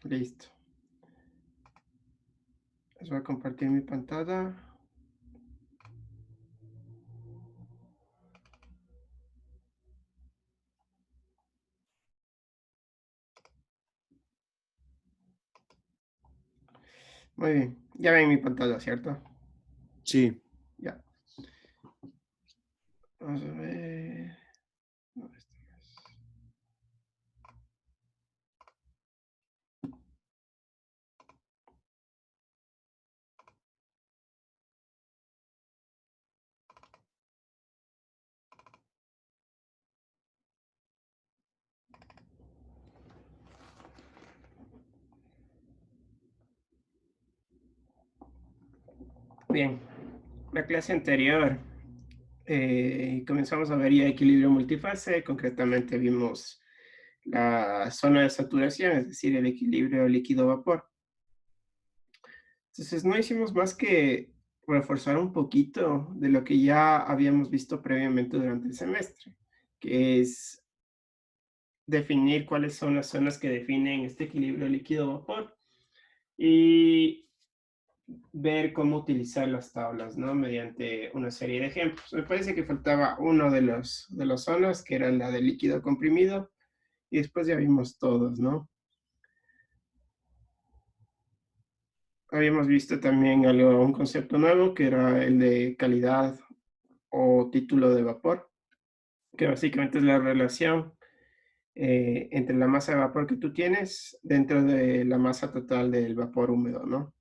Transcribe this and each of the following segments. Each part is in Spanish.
Listo. Les voy a compartir mi pantalla. Muy bien. Ya ven mi pantalla, ¿cierto? Sí, Ya. Vamos a ver. No, esto no es. Bien. La clase anterior comenzamos a ver ya equilibrio multifase. Concretamente vimos la zona de saturación, es decir, el equilibrio líquido-vapor. Entonces, no hicimos más que reforzar un poquito de lo que ya habíamos visto previamente durante el semestre, que es definir cuáles son las zonas que definen este equilibrio líquido-vapor y ver cómo utilizar las tablas, ¿no? Mediante una serie de ejemplos. Me parece que faltaba uno de las zonas, que era la del líquido comprimido, y después ya vimos todos, ¿no? Habíamos visto también algo, un concepto nuevo, que era el de calidad o título de vapor, que básicamente es la relación entre la masa de vapor que tú tienes dentro de la masa total del vapor húmedo, ¿no?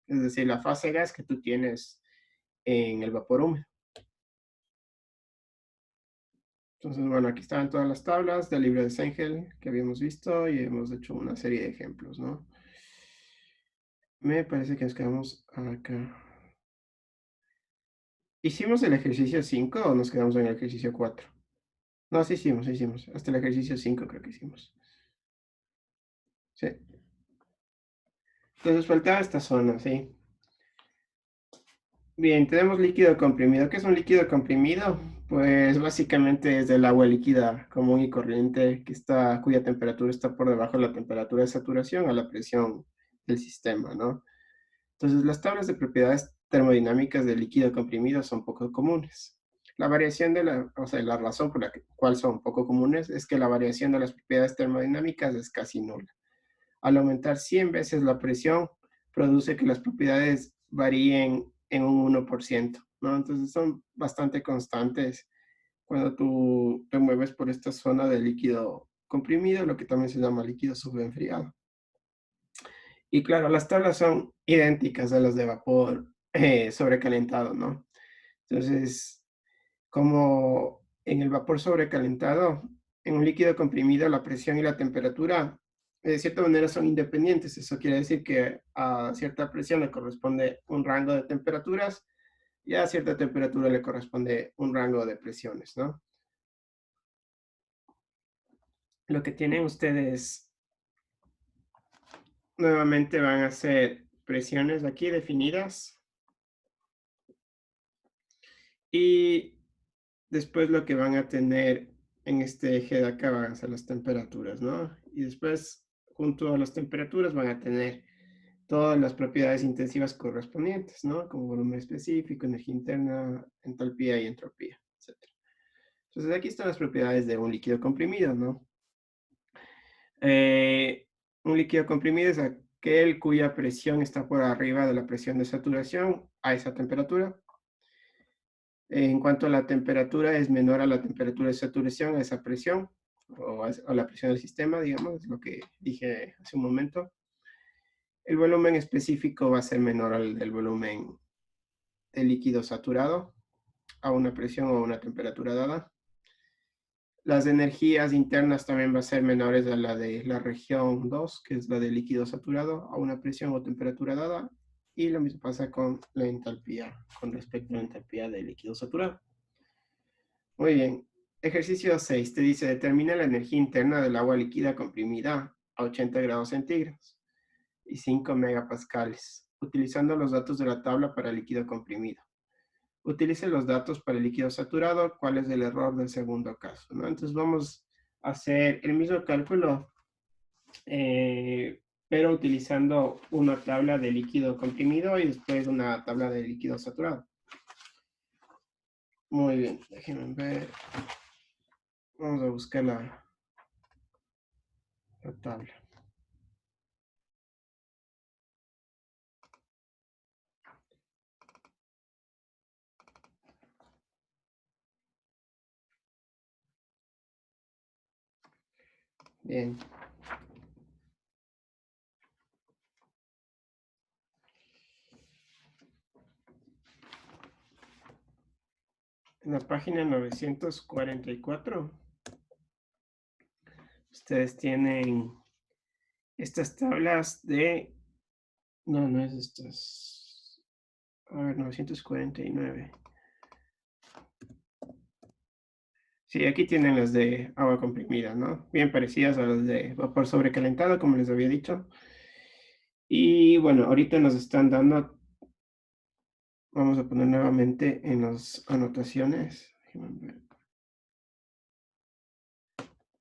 Es decir, la fase gas que tú tienes en el vapor húmedo. Entonces, bueno, aquí están todas las tablas del libro de Sengel que habíamos visto y hemos hecho una serie de ejemplos, ¿no? Me parece que nos quedamos acá. ¿Hicimos el ejercicio 5 o nos quedamos en el ejercicio 4? No, sí hicimos, sí hicimos. Hasta el ejercicio 5 creo que hicimos. Sí. Entonces faltaba esta zona, ¿sí? Bien, tenemos líquido comprimido. ¿Qué es un líquido comprimido? Pues básicamente es del agua líquida común y corriente cuya temperatura está por debajo de la temperatura de saturación a la presión del sistema, ¿no? Entonces, las tablas de propiedades termodinámicas del líquido comprimido son poco comunes. La variación o sea, la razón por la cual son poco comunes es que la variación de las propiedades termodinámicas es casi nula. Al aumentar 100 veces la presión, produce que las propiedades varíen en un 1%, ¿no? Entonces son bastante constantes cuando tú te mueves por esta zona de líquido comprimido, lo que también se llama líquido subenfriado. Y claro, las tablas son idénticas a las de vapor sobrecalentado, ¿no? Entonces, como en el vapor sobrecalentado, en un líquido comprimido, la presión y la temperatura, de cierta manera, son independientes. Eso quiere decir que a cierta presión le corresponde un rango de temperaturas y a cierta temperatura le corresponde un rango de presiones, ¿no? Lo que tienen ustedes nuevamente van a ser presiones aquí definidas y después lo que van a tener en este eje de acá van a ser las temperaturas, ¿no? Y después, junto a las temperaturas, van a tener todas las propiedades intensivas correspondientes, ¿no? Como volumen específico, energía interna, entalpía y entropía, etc. Entonces, aquí están las propiedades de un líquido comprimido, ¿no? Eh, un líquido comprimido es aquel cuya presión está por arriba de la presión de saturación a esa temperatura. En cuanto a la temperatura, es menor a la temperatura de saturación, a esa presión, a la presión del sistema, digamos, es lo que dije hace un momento. El volumen específico va a ser menor al del volumen del líquido saturado a una presión o una temperatura dada. Las energías internas también van a ser menores a la de la región 2, que es la del líquido saturado, a una presión o temperatura dada. Y lo mismo pasa con la entalpía, con respecto a la entalpía del líquido saturado. Muy bien. Ejercicio 6 te dice, determina la energía interna del agua líquida comprimida a 80 grados centígrados y 5 megapascales, utilizando los datos de la tabla para el líquido comprimido. Utilice los datos para el líquido saturado, cuál es el error del segundo caso, ¿no? Entonces vamos a hacer el mismo cálculo pero utilizando una tabla de líquido comprimido y después una tabla de líquido saturado. Muy bien, déjenme ver. Vamos a buscar la tabla. Bien. En la página 944, ustedes tienen estas tablas de... No, no es estas. A ver, 949. Sí, aquí tienen las de agua comprimida, ¿no? Bien parecidas a las de vapor sobrecalentado, como les había dicho. Y bueno, ahorita nos están dando, vamos a poner nuevamente en las anotaciones.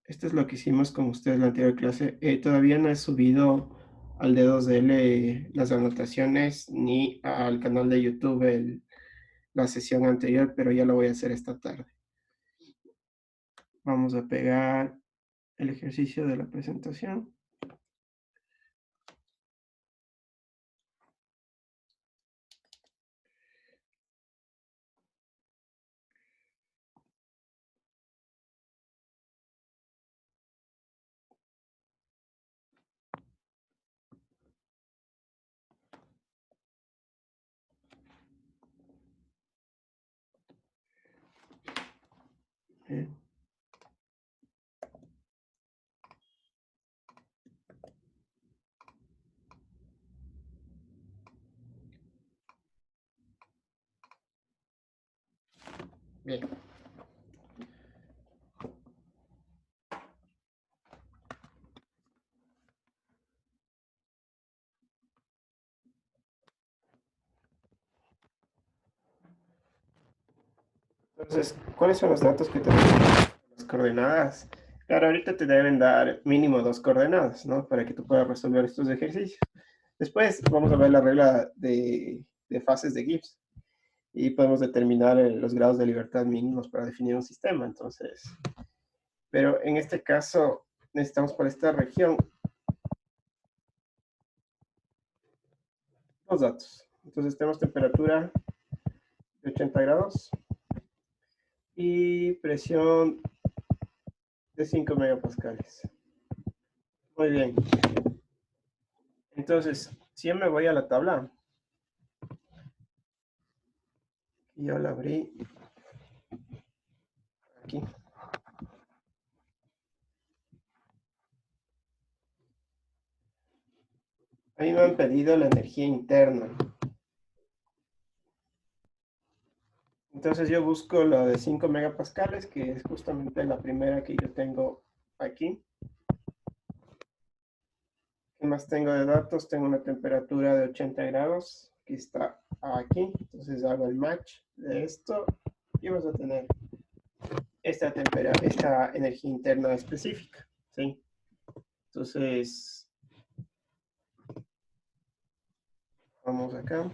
Esto es lo que hicimos con ustedes en la anterior clase. Todavía no he subido al D2DL las anotaciones ni al canal de YouTube la sesión anterior, pero ya lo voy a hacer esta tarde. Vamos a pegar el ejercicio de la presentación. Bien. Bien. Entonces, ¿cuáles son los datos que te dan las coordenadas? Claro, ahorita te deben dar mínimo 2 coordenadas, ¿no? Para que tú puedas resolver estos ejercicios. Después vamos a ver la regla de fases de Gibbs y podemos determinar los grados de libertad mínimos para definir un sistema. Entonces, pero en este caso necesitamos para esta región los datos. Entonces tenemos temperatura de 80 grados y presión de 5 megapascales. Muy bien. Entonces, si yo me voy a la tabla, y yo la abrí aquí. Ahí me han pedido la energía interna. Entonces yo busco la de 5 megapascales, que es justamente la primera que yo tengo aquí. ¿Qué más tengo de datos? Tengo una temperatura de 80 grados, que está aquí. Entonces hago el match de esto y vamos a tener esta energía interna específica, ¿sí? Entonces, vamos acá.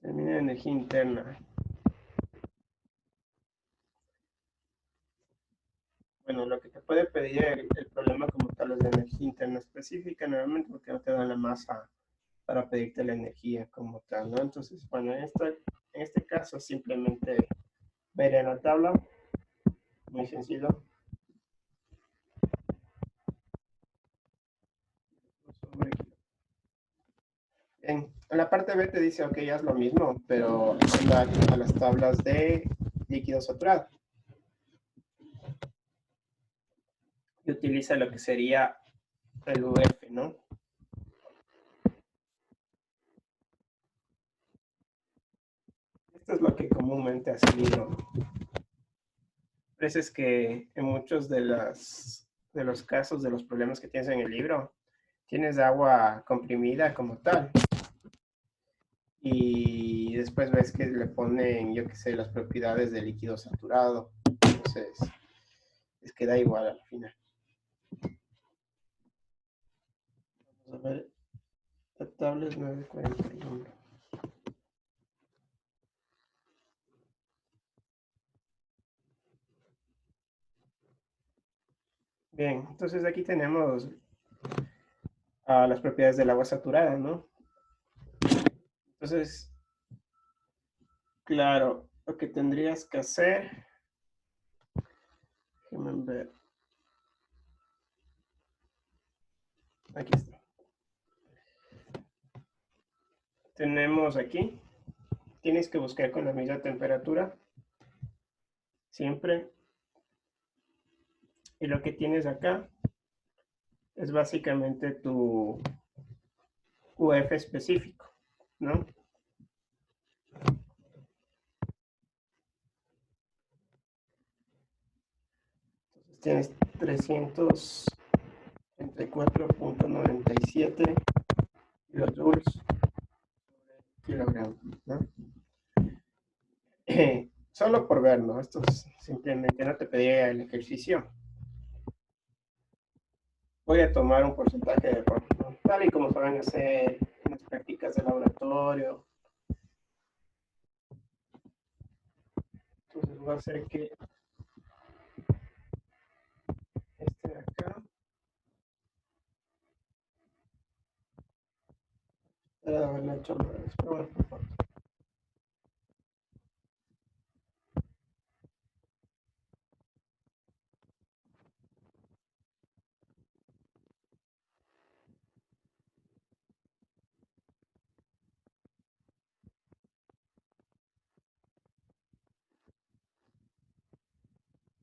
Termina energía interna. Bueno, lo que te puede pedir el problema como tal es la energía interna específica, normalmente porque no te da la masa para pedirte la energía como tal, ¿no? Entonces, bueno, en este caso simplemente ver en la tabla, muy sencillo. En la parte B te dice, ok, haz lo mismo, pero anda a las tablas de líquido saturado. Y utiliza lo que sería el UF, ¿no? Esto es lo que comúnmente ha salido. Por eso es que en muchos de los casos, de los problemas que tienes en el libro, tienes agua comprimida como tal. Y después ves que le ponen, yo qué sé, las propiedades del líquido saturado. Entonces, les queda igual al final. Vamos a ver, la tabla es 941. Bien, entonces aquí tenemos las propiedades del agua saturada, ¿no? Entonces, claro, lo que tendrías que hacer, déjenme ver, aquí está. Tenemos aquí, tienes que buscar con la misma temperatura, siempre. Y lo que tienes acá es básicamente tu UF específico, ¿no? Entonces tienes 334.97 kilojoules kilogramo, ¿no? Solo por ver, ¿no? Esto es simplemente no te pedía el ejercicio. Voy a tomar un porcentaje de error, ¿no? Tal y como saben hacer en las prácticas de laboratorio. Entonces voy a hacer que este de acá, para haberlo hecho al revés, pero bueno, por favor.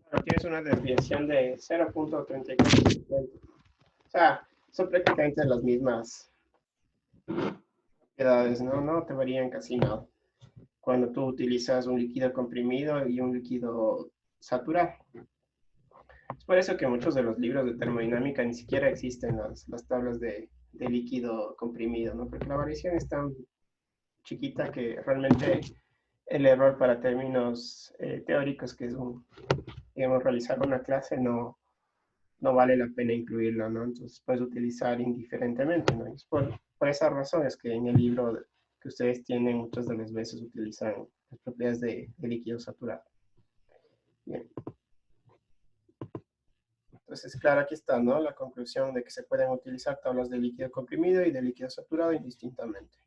Claro, tienes una desviación de 0.34%. O sea, son prácticamente las mismas propiedades, ¿no? No te varían casi nada cuando tú utilizas un líquido comprimido y un líquido saturado. Es por eso que muchos de los libros de termodinámica ni siquiera existen las tablas de líquido comprimido, ¿no? Porque la variación es tan chiquita que realmente el error para términos teóricos, que es digamos, realizar una clase, no vale la pena incluirlo, ¿no? Entonces puedes utilizar indiferentemente, ¿no? Es por esa razón es que en el libro que ustedes tienen muchas de las veces utilizan las propiedades de líquido saturado. Bien. Entonces, claro, aquí está, ¿no? La conclusión de que se pueden utilizar tablas de líquido comprimido y de líquido saturado indistintamente.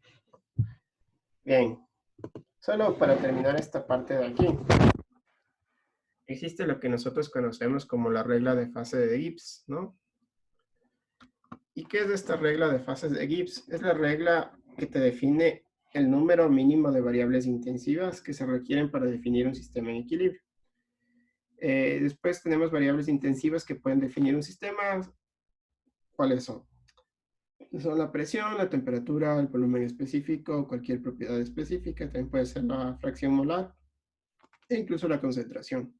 Bien, solo para terminar esta parte de aquí, existe lo que nosotros conocemos como la regla de fase de Gibbs, ¿no? ¿Y qué es esta regla de fases de Gibbs? Es la regla que te define el número mínimo de variables intensivas que se requieren para definir un sistema en equilibrio. Después tenemos variables intensivas que pueden definir un sistema. ¿Cuáles son? Son la presión, la temperatura, el volumen específico, cualquier propiedad específica, también puede ser la fracción molar e incluso la concentración.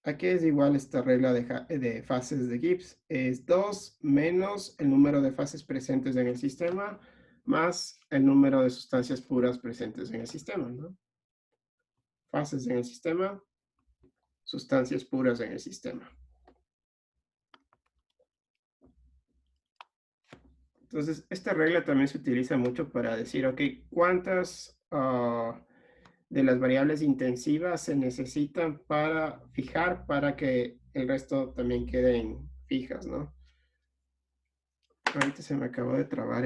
¿A qué es igual esta regla de fases de Gibbs? Es 2 menos el número de fases presentes en el sistema más el número de sustancias puras presentes en el sistema, ¿no? Fases en el sistema, sustancias puras en el sistema. Entonces, esta regla también se utiliza mucho para decir, ok, ¿cuántas de las variables intensivas se necesitan para fijar para que el resto también queden fijas, ¿no? Ahorita se me acabó de trabar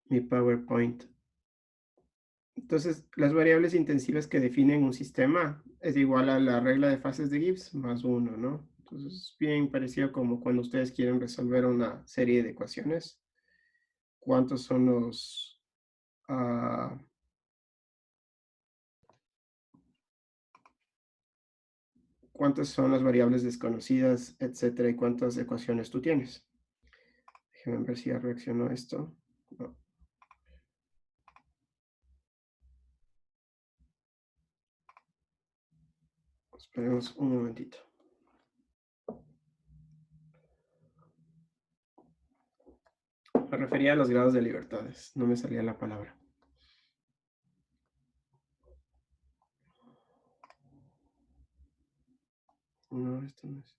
mi PowerPoint. Entonces, las variables intensivas que definen un sistema es igual a la regla de fases de Gibbs más 1, ¿no? Entonces, es bien parecido como cuando ustedes quieren resolver una serie de ecuaciones. ¿Cuántos son uh, cuántas son las variables desconocidas, etcétera, y cuántas ecuaciones tú tienes? Déjenme ver si ya reaccionó esto. No. Esperemos un momentito. Me refería a los grados de libertades, no me salía la palabra. No, esto no es.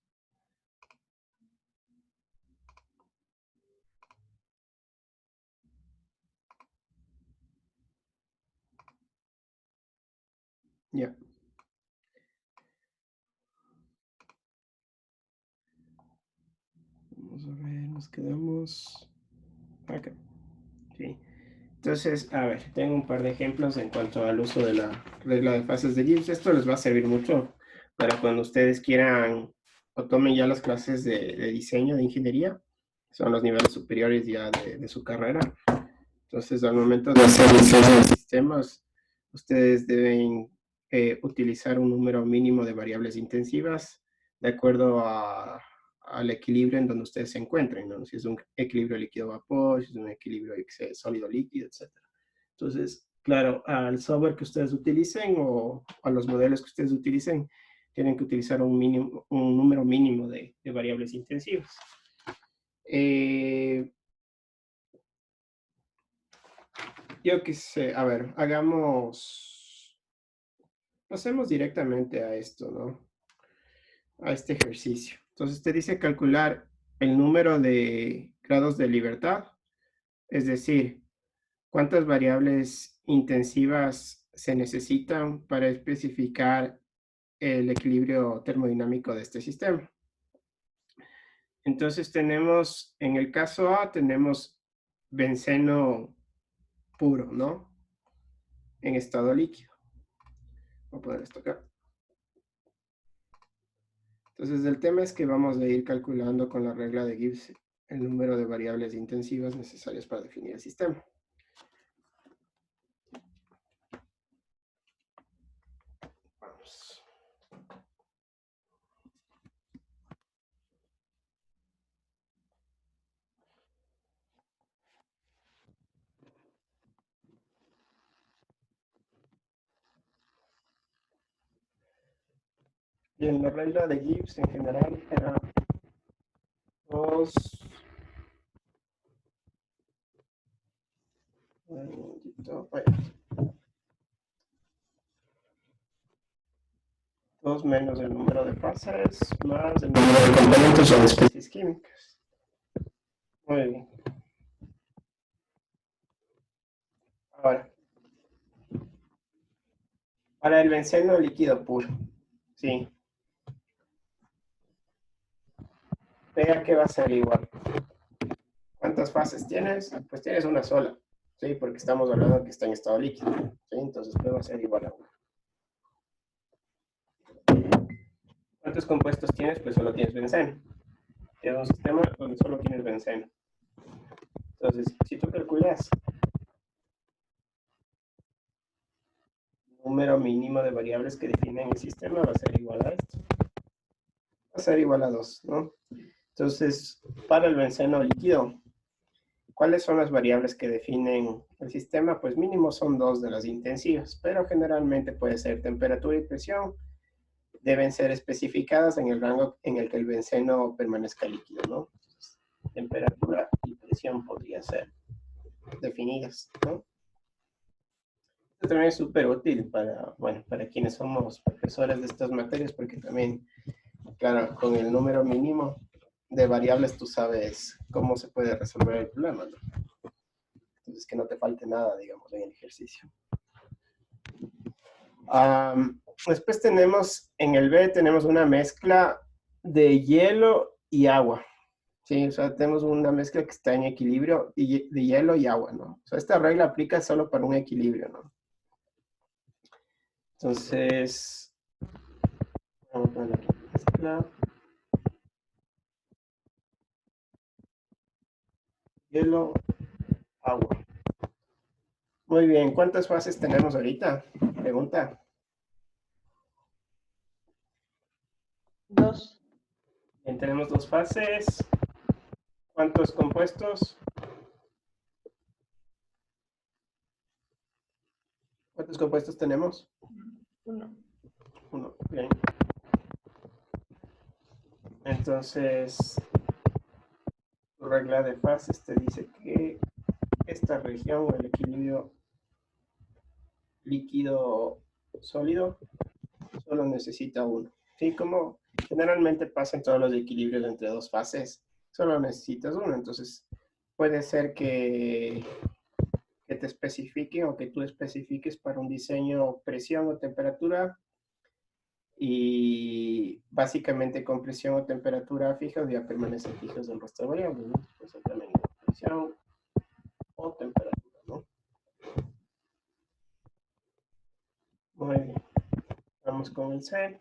Ya. Vamos a ver, nos quedamos acá. Sí. Entonces, a ver, tengo un par de ejemplos en cuanto al uso de la regla de fases de Gibbs. Esto les va a servir mucho para cuando ustedes quieran o tomen ya las clases de diseño, de ingeniería. Son los niveles superiores ya de su carrera. Entonces, al momento de hacer diseño de sistemas, ustedes deben utilizar un número mínimo de variables intensivas de acuerdo al equilibrio en donde ustedes se encuentren, ¿no? Si es un equilibrio líquido-vapor, si es un equilibrio sólido-líquido, etc. Entonces, claro, al software que ustedes utilicen o a los modelos que ustedes utilicen, tienen que utilizar un número mínimo de variables intensivas. Yo qué sé, a ver, pasemos directamente a esto, ¿no? A este ejercicio. Entonces te dice calcular el número de grados de libertad, es decir, cuántas variables intensivas se necesitan para especificar el equilibrio termodinámico de este sistema. Entonces tenemos, en el caso A, tenemos benceno puro, ¿no? En estado líquido. Voy a poner esto acá. Entonces el tema es que vamos a ir calculando con la regla de Gibbs el número de variables intensivas necesarias para definir el sistema. Vamos. Y en la regla de Gibbs en general era 2 2 menos el número de fases más el número de componentes o de especies químicas. Muy bien. Ahora, para el benceno líquido puro, sí. Vea que va a ser igual. ¿Cuántas fases tienes? Pues tienes una sola, ¿sí? Porque estamos hablando que está en estado líquido, ¿sí? Entonces va a ser igual a 1. ¿Cuántos compuestos tienes? Pues solo tienes benceno. Tienes un sistema donde solo tienes benceno. Entonces, si tú calculas el número mínimo de variables que definen el sistema, va a ser igual a esto. Va a ser igual a 2, ¿no? Entonces, para el benceno líquido, ¿cuáles son las variables que definen el sistema? Pues mínimo son 2 de las intensivas, pero generalmente puede ser temperatura y presión. Deben ser especificadas en el rango en el que el benceno permanezca líquido, ¿no? Entonces, temperatura y presión podrían ser definidas, ¿no? Esto también es súper útil para, bueno, para quienes somos profesores de estas materias, porque también, claro, con el número mínimo de variables tú sabes cómo se puede resolver el problema, ¿no? Entonces, que no te falte nada, digamos, en el ejercicio. Después tenemos, en el B, tenemos una mezcla de hielo y agua. Sí, o sea, tenemos una mezcla que está en equilibrio de hielo y agua, ¿no? O sea, esta regla aplica solo para un equilibrio, ¿no? Entonces, vamos a poner aquí mezcla. Hielo, agua. Muy bien, ¿cuántas fases tenemos ahorita? Pregunta. 2. Bien, tenemos 2 fases. ¿Cuántos compuestos? ¿Cuántos compuestos tenemos? 1. 1. Bien. Entonces, tu regla de fases te dice que esta región, el equilibrio líquido sólido, solo necesita 1. ¿Sí? Como generalmente pasa en todos los equilibrios entre dos fases. Solo necesitas uno, entonces puede ser que te especifiquen o que tú especifiques para un diseño presión o temperatura y básicamente con presión o temperatura fijas ya permanecen fijos el resto de variables, ¿no? Entonces también presión o temperatura, ¿no? Muy bien, vamos con el C.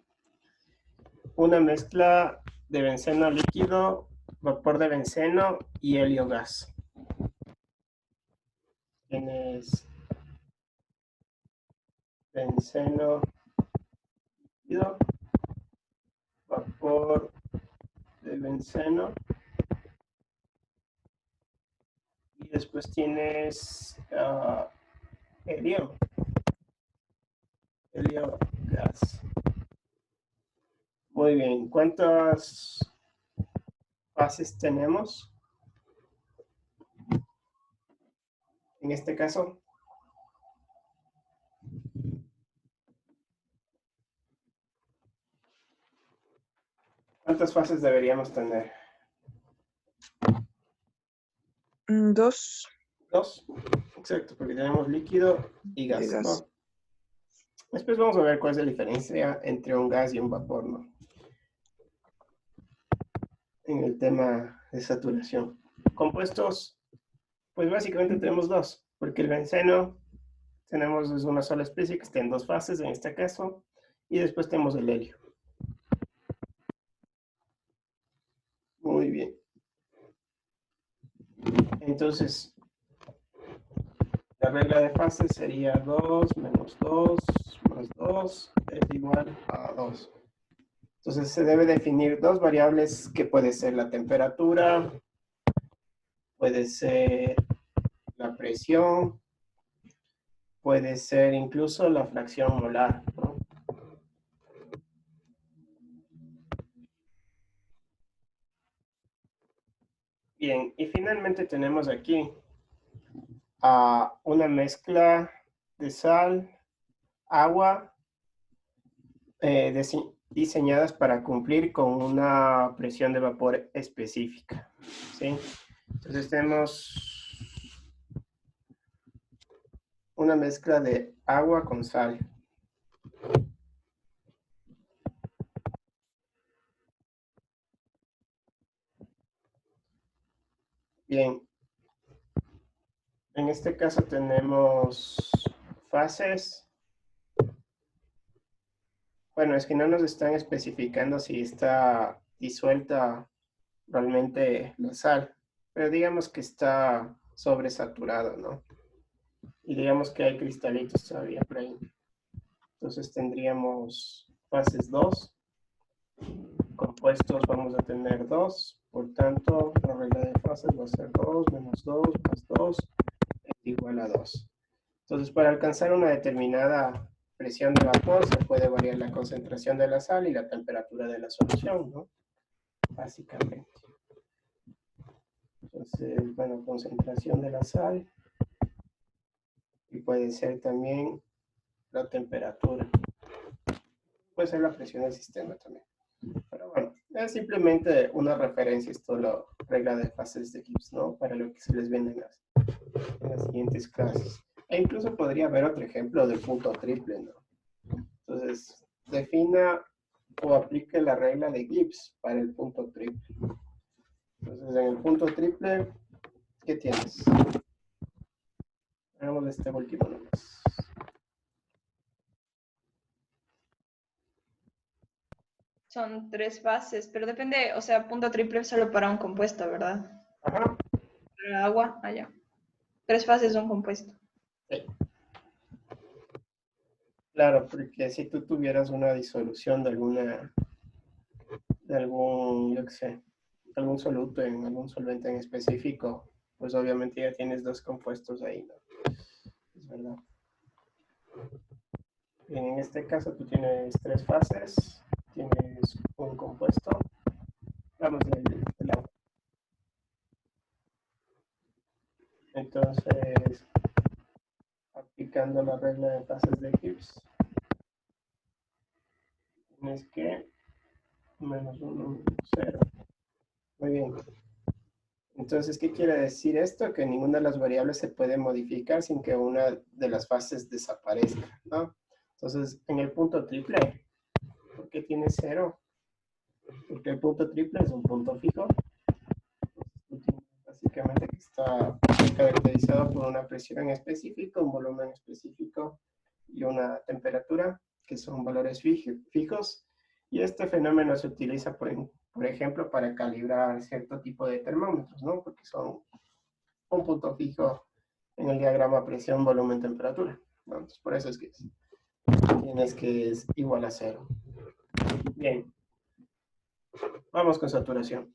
Una mezcla de benceno líquido, vapor de benceno y helio gas. Tienes benceno líquido, vapor de benceno y después tienes helio gas. Muy bien, ¿cuántas fases tenemos en este caso? ¿Cuántas fases deberíamos tener? 2. Dos. Exacto, porque tenemos líquido y gas, gas. ¿no? Después vamos a ver cuál es la diferencia entre un gas y un vapor, ¿no? En el tema de saturación. Compuestos, pues básicamente tenemos dos, porque el benceno tenemos es una sola especie que está en dos fases en este caso, y después tenemos el helio. Muy bien. Entonces, la regla de fase sería 2 menos 2 más 2 es igual a 2. Entonces se debe definir dos variables que puede ser la temperatura, puede ser la presión, puede ser incluso la fracción molar, ¿no? Bien, y finalmente tenemos aquí una mezcla de sal, agua, diseñadas para cumplir con una presión de vapor específica, ¿sí? Entonces tenemos una mezcla de agua con sal. Bien, en este caso tenemos fases. Bueno, es que no nos están especificando si está disuelta realmente la sal, pero digamos que está sobresaturado, ¿no? Y digamos que hay cristalitos todavía por ahí. Entonces tendríamos fases 2, compuestos vamos a tener 2, por tanto la regla de fases va a ser 2 menos 2 más 2 es igual a 2. Entonces para alcanzar una determinada presión de vapor se puede variar la concentración de la sal y la temperatura de la solución, ¿no? Básicamente. Entonces, bueno, concentración de la sal y puede ser también la temperatura. Puede ser la presión del sistema también. Pero bueno, es simplemente una referencia, esto la regla de fases de Gibbs, ¿no? Para lo que se les viene en las siguientes clases. E incluso podría haber otro ejemplo del punto triple, ¿no? Entonces, defina o aplique la regla de Gibbs para el punto triple. Entonces, en el punto triple, ¿qué tienes? Hagamos este último nomás. Son 3 fases, pero depende, o sea, punto triple solo para un compuesto, ¿verdad? Ajá. Para agua, allá. 3 fases de un compuesto. Sí. Claro, porque si tú tuvieras una disolución de algún, yo qué sé, algún soluto en algún solvente en específico, pues obviamente ya tienes dos compuestos ahí, ¿no? Es verdad. Bien, en este caso tú tienes 3 fases, tienes un compuesto, vamos del agua. Entonces, aplicando la regla de fases de Gibbs, tienes que Menos 1, 0. Muy bien. Entonces, ¿qué quiere decir esto? Que ninguna de las variables se puede modificar sin que una de las fases desaparezca, ¿no? Entonces, en el punto triple, ¿por qué tiene 0? Porque el punto triple es un punto fijo. Básicamente que está caracterizado por una presión en específico, un volumen específico y una temperatura, que son valores fijos. Y este fenómeno se utiliza, por ejemplo, para calibrar cierto tipo de termómetros, ¿no? Porque son un punto fijo en el diagrama presión, volumen, temperatura, ¿no? Entonces, por eso es que tienes que es igual a 0. Bien, vamos con saturación.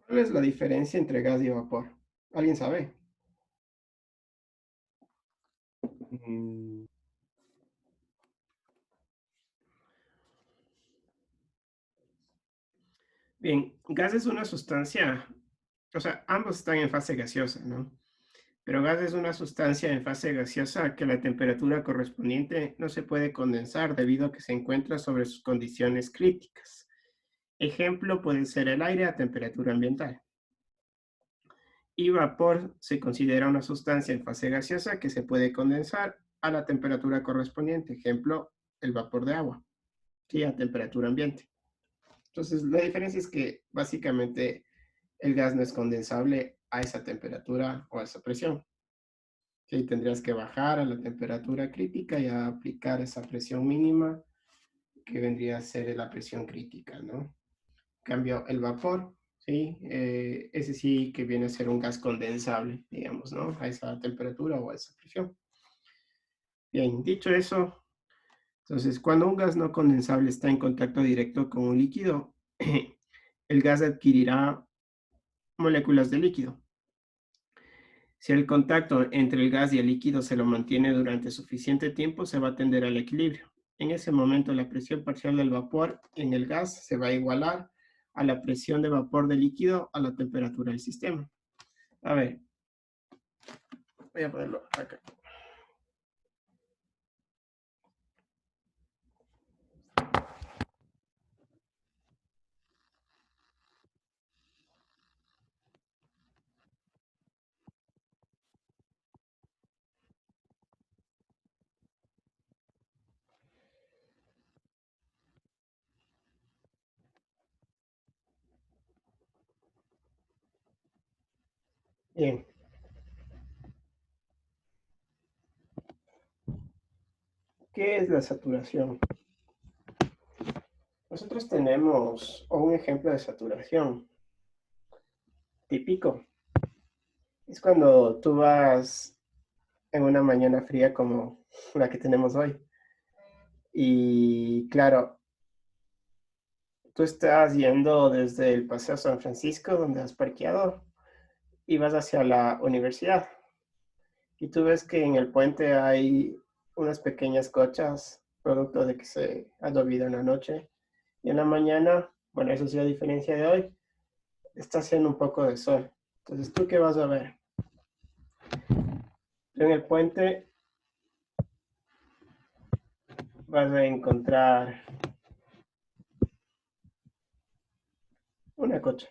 ¿Cuál es la diferencia entre gas y vapor? ¿Alguien sabe? Mm, Bien, gas es una sustancia, o sea, ambos están en fase gaseosa, ¿no? Pero gas es una sustancia en fase gaseosa que la temperatura correspondiente no se puede condensar debido a que se encuentra sobre sus condiciones críticas. Ejemplo puede ser el aire a temperatura ambiental. Y vapor se considera una sustancia en fase gaseosa que se puede condensar a la temperatura correspondiente. Ejemplo, el vapor de agua, ¿sí? A temperatura ambiente. Entonces, la diferencia es que básicamente el gas no es condensable a esa temperatura o a esa presión. ¿Sí? Tendrías que bajar a la temperatura crítica y aplicar esa presión mínima que vendría a ser la presión crítica, ¿no? En cambio, el vapor, ¿sí? Ese sí que viene a ser un gas condensable, digamos, ¿no? A esa temperatura o a esa presión. Bien, dicho eso, entonces, cuando un gas no condensable está en contacto directo con un líquido, el gas adquirirá moléculas de líquido. Si el contacto entre el gas y el líquido se lo mantiene durante suficiente tiempo, se va a tender al equilibrio. En ese momento, la presión parcial del vapor en el gas se va a igualar a la presión de vapor del líquido a la temperatura del sistema. A ver, voy a ponerlo acá. Bien. ¿Qué es la saturación? Nosotros tenemos un ejemplo de saturación típico. Es cuando tú vas en una mañana fría como la que tenemos hoy. Y claro, tú estás yendo desde el Paseo San Francisco, donde has parqueado, y vas hacia la universidad. Y tú ves que en el puente hay unas pequeñas cochas, producto de que se ha llovido en la noche. Y en la mañana, bueno, eso sí a diferencia de hoy, está haciendo un poco de sol. Entonces, ¿tú qué vas a ver? En el puente vas a encontrar una cocha.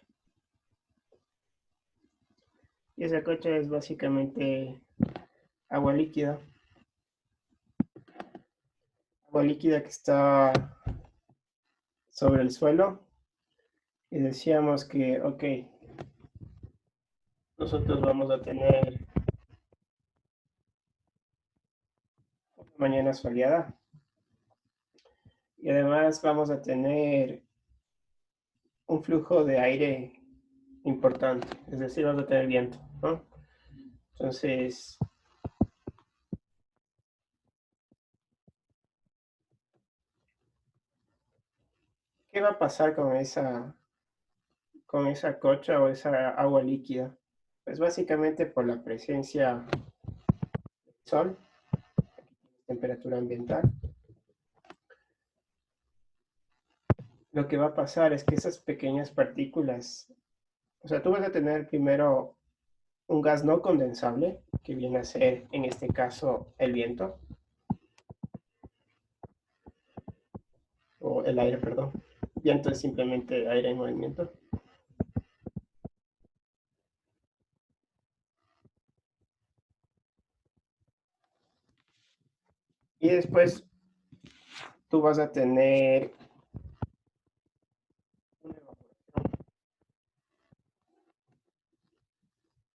Y esa cocha es básicamente agua líquida. Agua líquida que está sobre el suelo. Y decíamos que, ok, nosotros vamos a tener una mañana soleada. Y además vamos a tener un flujo de aire importante. Es decir, vamos a tener viento, ¿no? Entonces, ¿qué va a pasar con esa cocha o esa agua líquida? Pues básicamente por la presencia del sol, temperatura ambiental. Lo que va a pasar es que esas pequeñas partículas, o sea, tú vas a tener primero un gas no condensable, que viene a ser, en este caso, el viento, o el aire, perdón. Viento es simplemente aire en movimiento. Y después tú vas a tener una evaporación.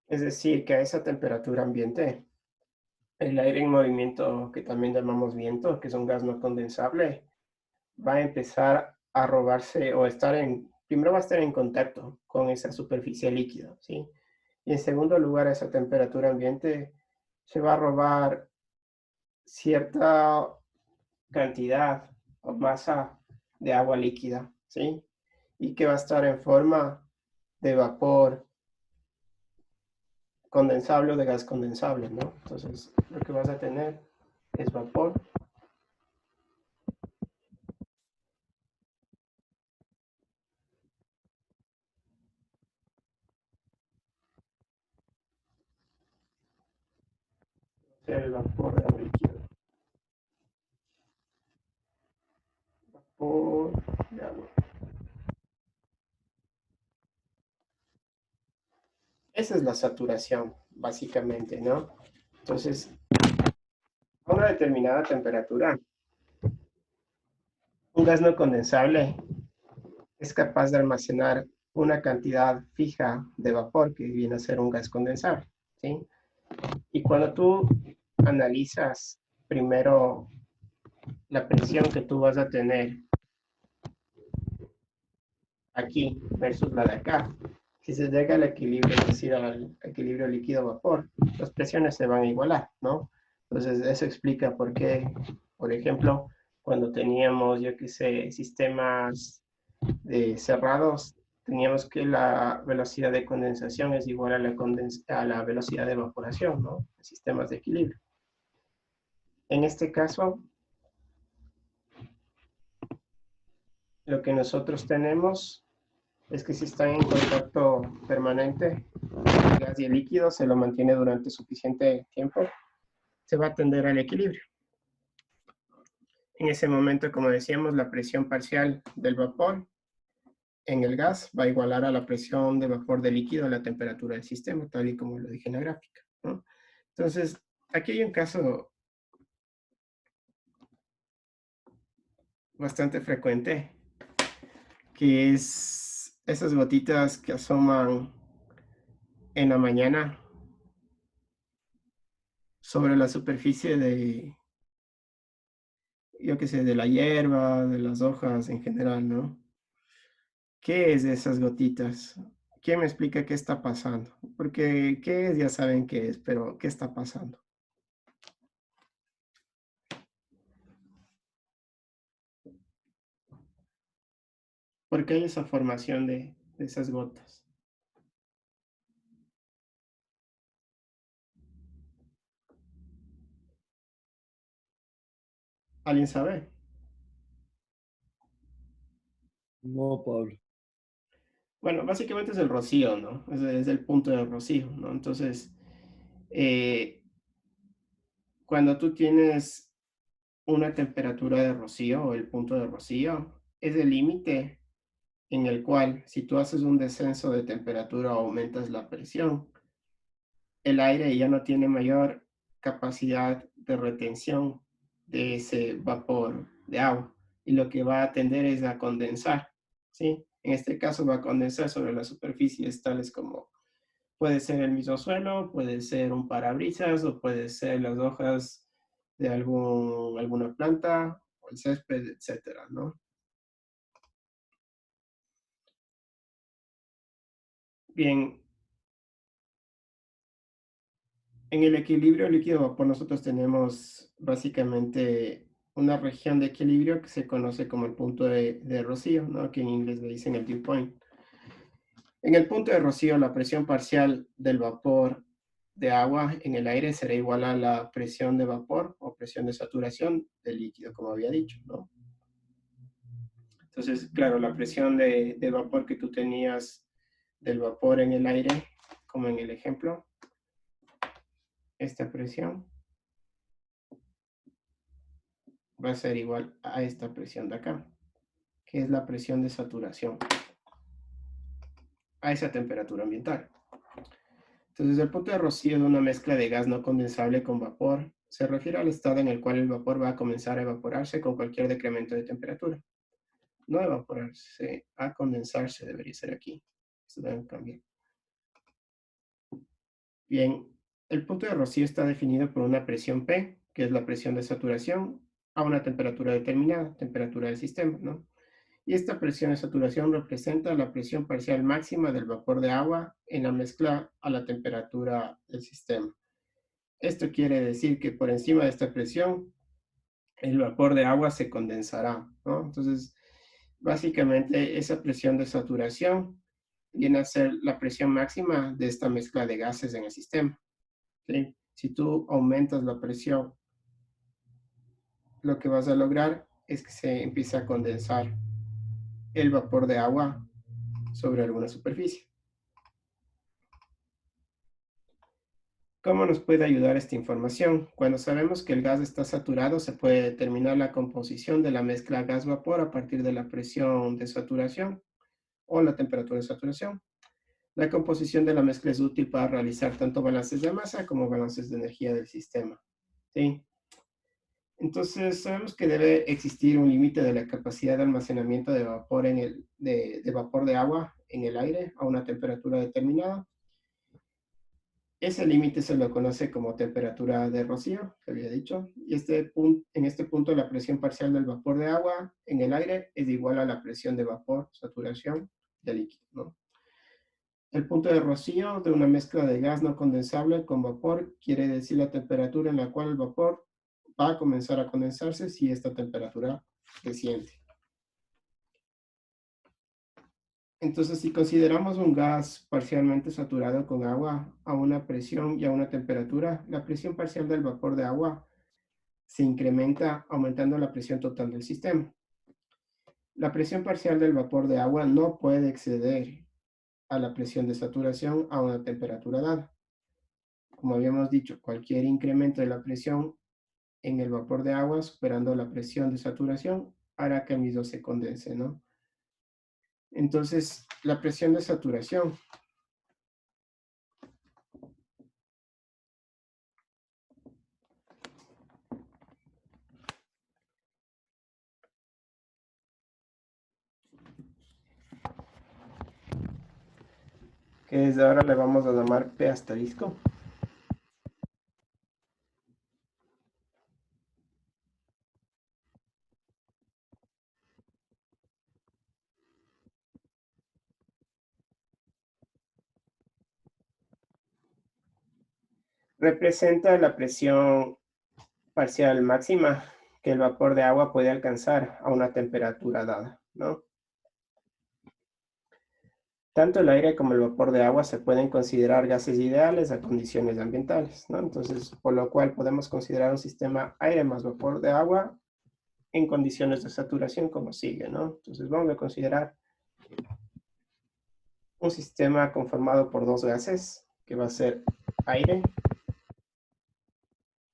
Es decir, que a esa temperatura ambiente, el aire en movimiento, que también llamamos viento, que es un gas no condensable, va a empezar a robarse o primero va a estar en contacto con esa superficie líquida, ¿sí? Y en segundo lugar, a esa temperatura ambiente se va a robar cierta cantidad o masa de agua líquida, ¿sí? Y que va a estar en forma de vapor condensable o de gas condensable, ¿no? Entonces, lo que vas a tener es vapor. O sea, el vapor de agua líquida. Vapor de agua. Esa es la saturación, básicamente, ¿no? Entonces, a una determinada temperatura, un gas no condensable es capaz de almacenar una cantidad fija de vapor que viene a ser un gas condensable, ¿sí? Y cuando tú analizas primero la presión que tú vas a tener aquí versus la de acá, si se llega al equilibrio, es decir, al equilibrio líquido-vapor, las presiones se van a igualar, ¿no? Entonces, eso explica por qué, por ejemplo, cuando teníamos, yo qué sé, sistemas cerrados, teníamos que la velocidad de condensación es igual a la velocidad de evaporación, ¿no? Sistemas de equilibrio. En este caso, lo que nosotros tenemos es que si están en contacto permanente, el gas y el líquido se lo mantiene durante suficiente tiempo, se va a tender al equilibrio. En ese momento, como decíamos, la presión parcial del vapor en el gas va a igualar a la presión de vapor del líquido a la temperatura del sistema, tal y como lo dije en la gráfica, ¿no? Entonces, aquí hay un caso bastante frecuente, que es esas gotitas que asoman en la mañana sobre la superficie de, yo qué sé, de la hierba, de las hojas en general, ¿no? ¿Qué es de esas gotitas? ¿Quién me explica qué está pasando? Porque qué es, ya saben qué es, pero ¿qué está pasando? ¿Por qué hay esa formación de esas gotas? ¿Alguien sabe? No, Pablo. Bueno, básicamente es el rocío, ¿no? Es el punto del rocío, ¿no? Entonces, eh, cuando tú tienes una temperatura de rocío o el punto de rocío, es el límite en el cual si tú haces un descenso de temperatura o aumentas la presión, el aire ya no tiene mayor capacidad de retención de ese vapor de agua y lo que va a tender es a condensar, ¿sí? En este caso va a condensar sobre las superficies tales como puede ser el mismo suelo, puede ser un parabrisas o puede ser las hojas de alguna planta o el césped, etcétera, ¿no? Bien, en el equilibrio líquido-vapor nosotros tenemos básicamente una región de equilibrio que se conoce como el punto de rocío, ¿no? Que en inglés le dicen el dew point. En el punto de rocío, la presión parcial del vapor de agua en el aire será igual a la presión de vapor o presión de saturación del líquido, como había dicho, ¿no? Entonces, claro, la presión de vapor que tú tenías del vapor en el aire, como en el ejemplo, esta presión va a ser igual a esta presión de acá, que es la presión de saturación, a esa temperatura ambiental. Entonces, el punto de rocío de una mezcla de gas no condensable con vapor se refiere al estado en el cual el vapor va a comenzar a evaporarse con cualquier decremento de temperatura. No evaporarse, a condensarse debería ser aquí. Esto debe cambiar. Bien, el punto de rocío está definido por una presión P, que es la presión de saturación, a una temperatura determinada, temperatura del sistema, ¿no? Y esta presión de saturación representa la presión parcial máxima del vapor de agua en la mezcla a la temperatura del sistema. Esto quiere decir que por encima de esta presión, el vapor de agua se condensará, ¿no? Entonces, básicamente, esa presión de saturación viene a ser la presión máxima de esta mezcla de gases en el sistema, ¿sí? Si tú aumentas la presión, lo que vas a lograr es que se empiece a condensar el vapor de agua sobre alguna superficie. ¿Cómo nos puede ayudar esta información? Cuando sabemos que el gas está saturado, se puede determinar la composición de la mezcla gas-vapor a partir de la presión de saturación o la temperatura de saturación. La composición de la mezcla es útil para realizar tanto balances de masa como balances de energía del sistema, ¿sí? Entonces, sabemos que debe existir un límite de la capacidad de almacenamiento de vapor, de vapor de agua en el aire a una temperatura determinada. Ese límite se lo conoce como temperatura de rocío, que había dicho, y en este punto la presión parcial del vapor de agua en el aire es igual a la presión de vapor, saturación del líquido, ¿no? El punto de rocío de una mezcla de gas no condensable con vapor quiere decir la temperatura en la cual el vapor va a comenzar a condensarse si esta temperatura desciende. Entonces, si consideramos un gas parcialmente saturado con agua a una presión y a una temperatura, la presión parcial del vapor de agua se incrementa aumentando la presión total del sistema. La presión parcial del vapor de agua no puede exceder a la presión de saturación a una temperatura dada. Como habíamos dicho, cualquier incremento de la presión en el vapor de agua superando la presión de saturación hará que el mismo se condense, ¿no? Entonces, la presión de saturación que desde ahora le vamos a llamar P asterisco. Representa la presión parcial máxima que el vapor de agua puede alcanzar a una temperatura dada, ¿no? Tanto el aire como el vapor de agua se pueden considerar gases ideales a condiciones ambientales, ¿no? Entonces, por lo cual podemos considerar un sistema aire más vapor de agua en condiciones de saturación como sigue, ¿no? Entonces, vamos a considerar un sistema conformado por dos gases, que va a ser aire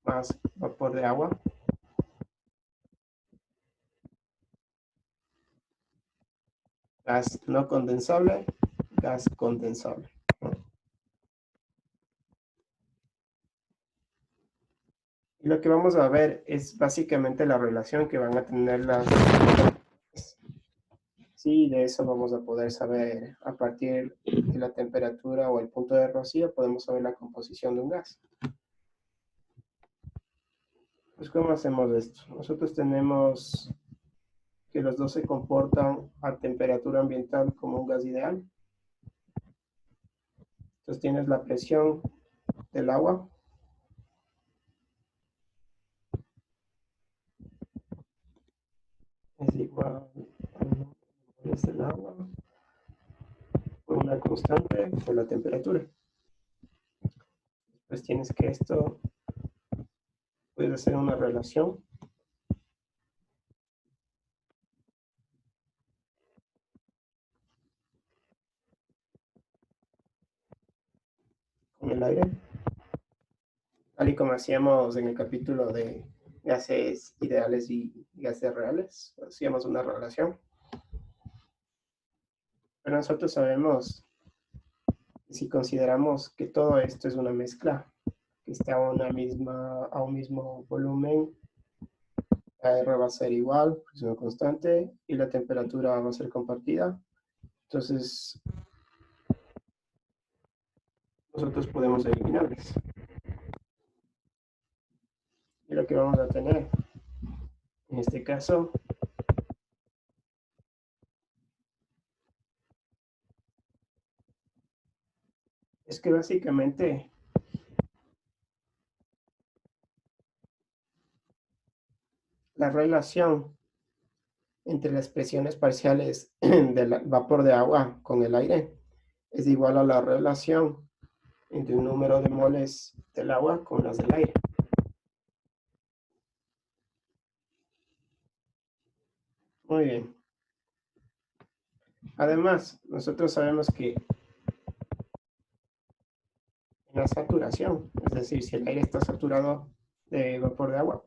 más vapor de agua. Gas no condensable, gas condensable, ¿no? Y lo que vamos a ver es básicamente la relación que van a tener las... Sí, de eso vamos a poder saber a partir de la temperatura o el punto de rocío, podemos saber la composición de un gas. Pues, ¿cómo hacemos esto? Nosotros tenemos que los dos se comportan a temperatura ambiental como un gas ideal. Entonces tienes la presión del agua. Es igual a del agua por una constante por la temperatura. Pues tienes que esto, puedes hacer una relación con el aire, tal y como hacíamos en el capítulo de gases ideales y gases reales, hacíamos una relación. Pero nosotros sabemos, si consideramos que todo esto es una mezcla, que está a un mismo volumen, la R va a ser igual, presión constante, y la temperatura va a ser compartida. Entonces, nosotros podemos eliminarlas. Y lo que vamos a tener, en este caso, es que básicamente la relación entre las presiones parciales del vapor de agua con el aire es igual a la relación entre un número de moles del agua con las del aire. Muy bien. Además, nosotros sabemos que en la saturación, es decir, si el aire está saturado de vapor de agua,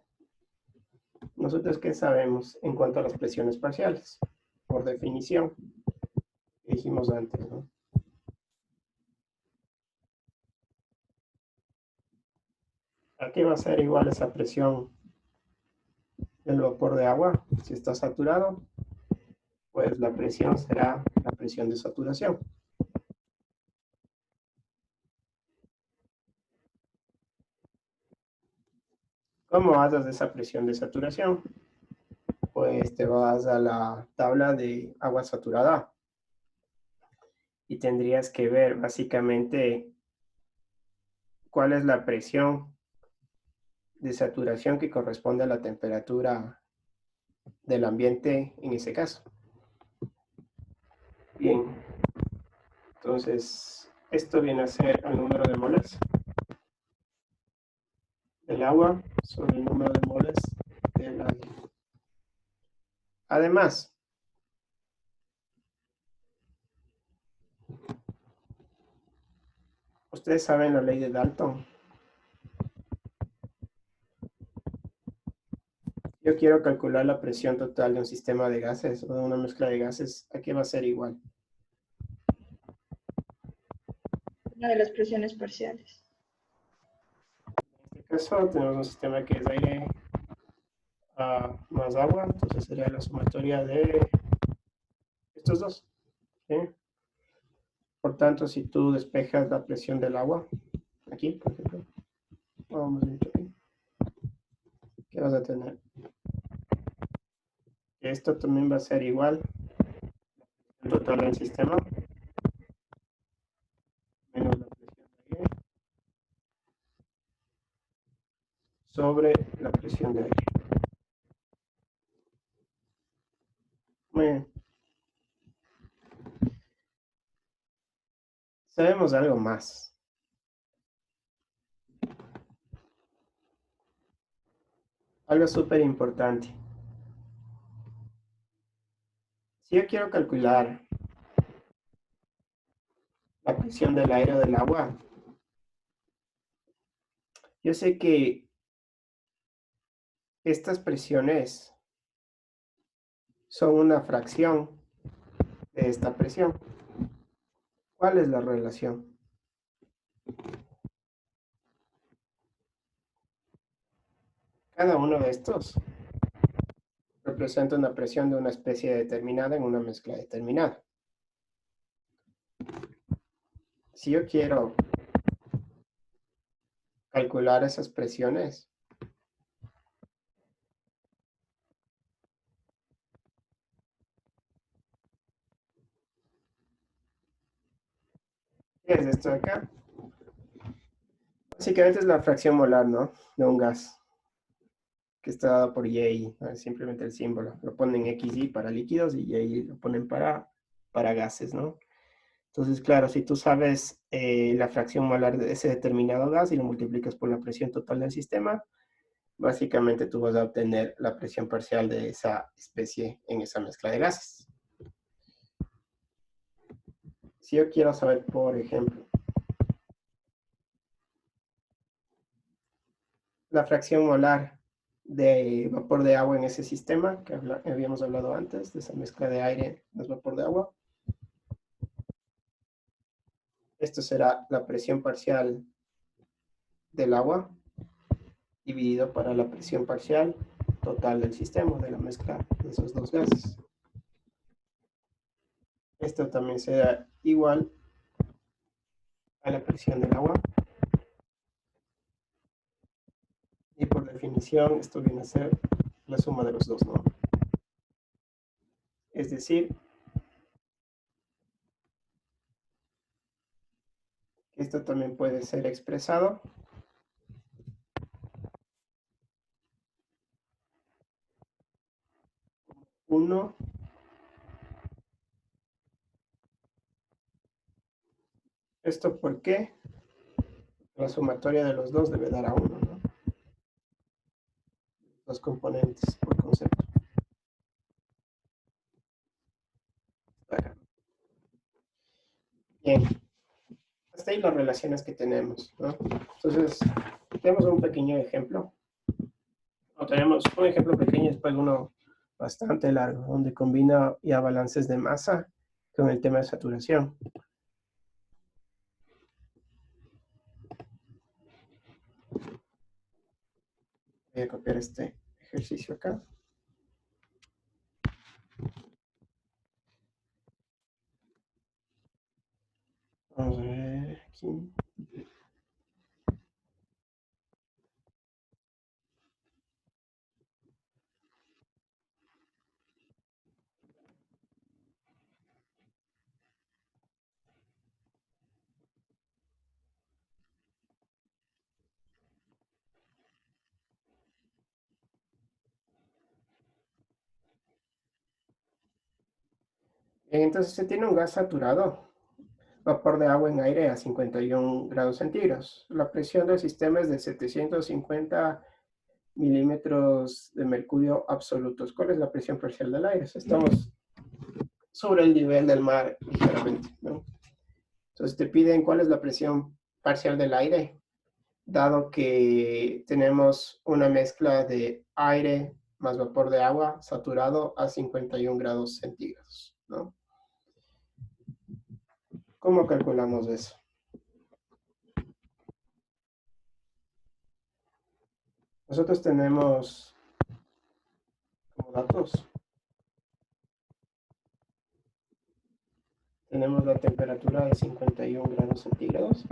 nosotros ¿qué sabemos en cuanto a las presiones parciales? Por definición, que dijimos antes, ¿no? ¿A qué va a ser igual esa presión del vapor de agua? Si está saturado, pues la presión será la presión de saturación. ¿Cómo haces esa presión de saturación? Pues te vas a la tabla de agua saturada y tendrías que ver básicamente cuál es la presión de saturación que corresponde a la temperatura del ambiente en ese caso. Bien, entonces esto viene a ser el número de moles del agua sobre el número de moles del aire. Además, ustedes saben la ley de Dalton. Yo quiero calcular la presión total de un sistema de gases o de una mezcla de gases. ¿A qué va a ser igual? Una de las presiones parciales. En este caso tenemos un sistema que es aire más agua, entonces sería la sumatoria de estos dos. ¿Sí? Por tanto, si tú despejas la presión del agua, aquí, por ejemplo, vamos a ver aquí, ¿qué vas a tener? Esto también va a ser igual, el total del sistema, menos la presión de aire, sobre la presión de aire. Muy bien. Sabemos algo más. Algo súper importante. Si yo quiero calcular la presión del aire o del agua, yo sé que estas presiones son una fracción de esta presión. ¿Cuál es la relación? Cada uno de estos representa una presión de una especie determinada en una mezcla determinada. Si yo quiero calcular esas presiones, ¿qué es esto de acá? Básicamente es la fracción molar, ¿no? De un gas, que está dado por Y, simplemente el símbolo. Lo ponen XY para líquidos y Y lo ponen para gases, ¿no? Entonces, claro, si tú sabes la fracción molar de ese determinado gas y lo multiplicas por la presión total del sistema, básicamente tú vas a obtener la presión parcial de esa especie en esa mezcla de gases. Si yo quiero saber, por ejemplo, la fracción molar de vapor de agua en ese sistema que habíamos hablado antes, de esa mezcla de aire más vapor de agua, esto será la presión parcial del agua dividido para la presión parcial total del sistema, de la mezcla de esos dos gases. Esto también será igual a la presión del agua. Y por definición, esto viene a ser la suma de los dos, ¿no? Es decir, que esto también puede ser expresado uno ¿esto por qué? La sumatoria de los dos debe dar a 1, ¿no? Los componentes por concepto. Acá. Bien. Hasta ahí las relaciones que tenemos, ¿no? Entonces, tenemos un pequeño ejemplo. O tenemos un ejemplo pequeño y después uno bastante largo, donde combina ya balances de masa con el tema de saturación. Voy a copiar este ejercicio acá. Vamos a ver aquí. Entonces se tiene un gas saturado, vapor de agua en aire a 51 grados centígrados. La presión del sistema es de 750 milímetros de mercurio absolutos. ¿Cuál es la presión parcial del aire? Estamos sobre el nivel del mar ligeramente, ¿no? Entonces te piden cuál es la presión parcial del aire, dado que tenemos una mezcla de aire más vapor de agua saturado a 51 grados centígrados, ¿no? ¿Cómo calculamos eso? Nosotros tenemos como datos, tenemos la temperatura de 51 grados centígrados,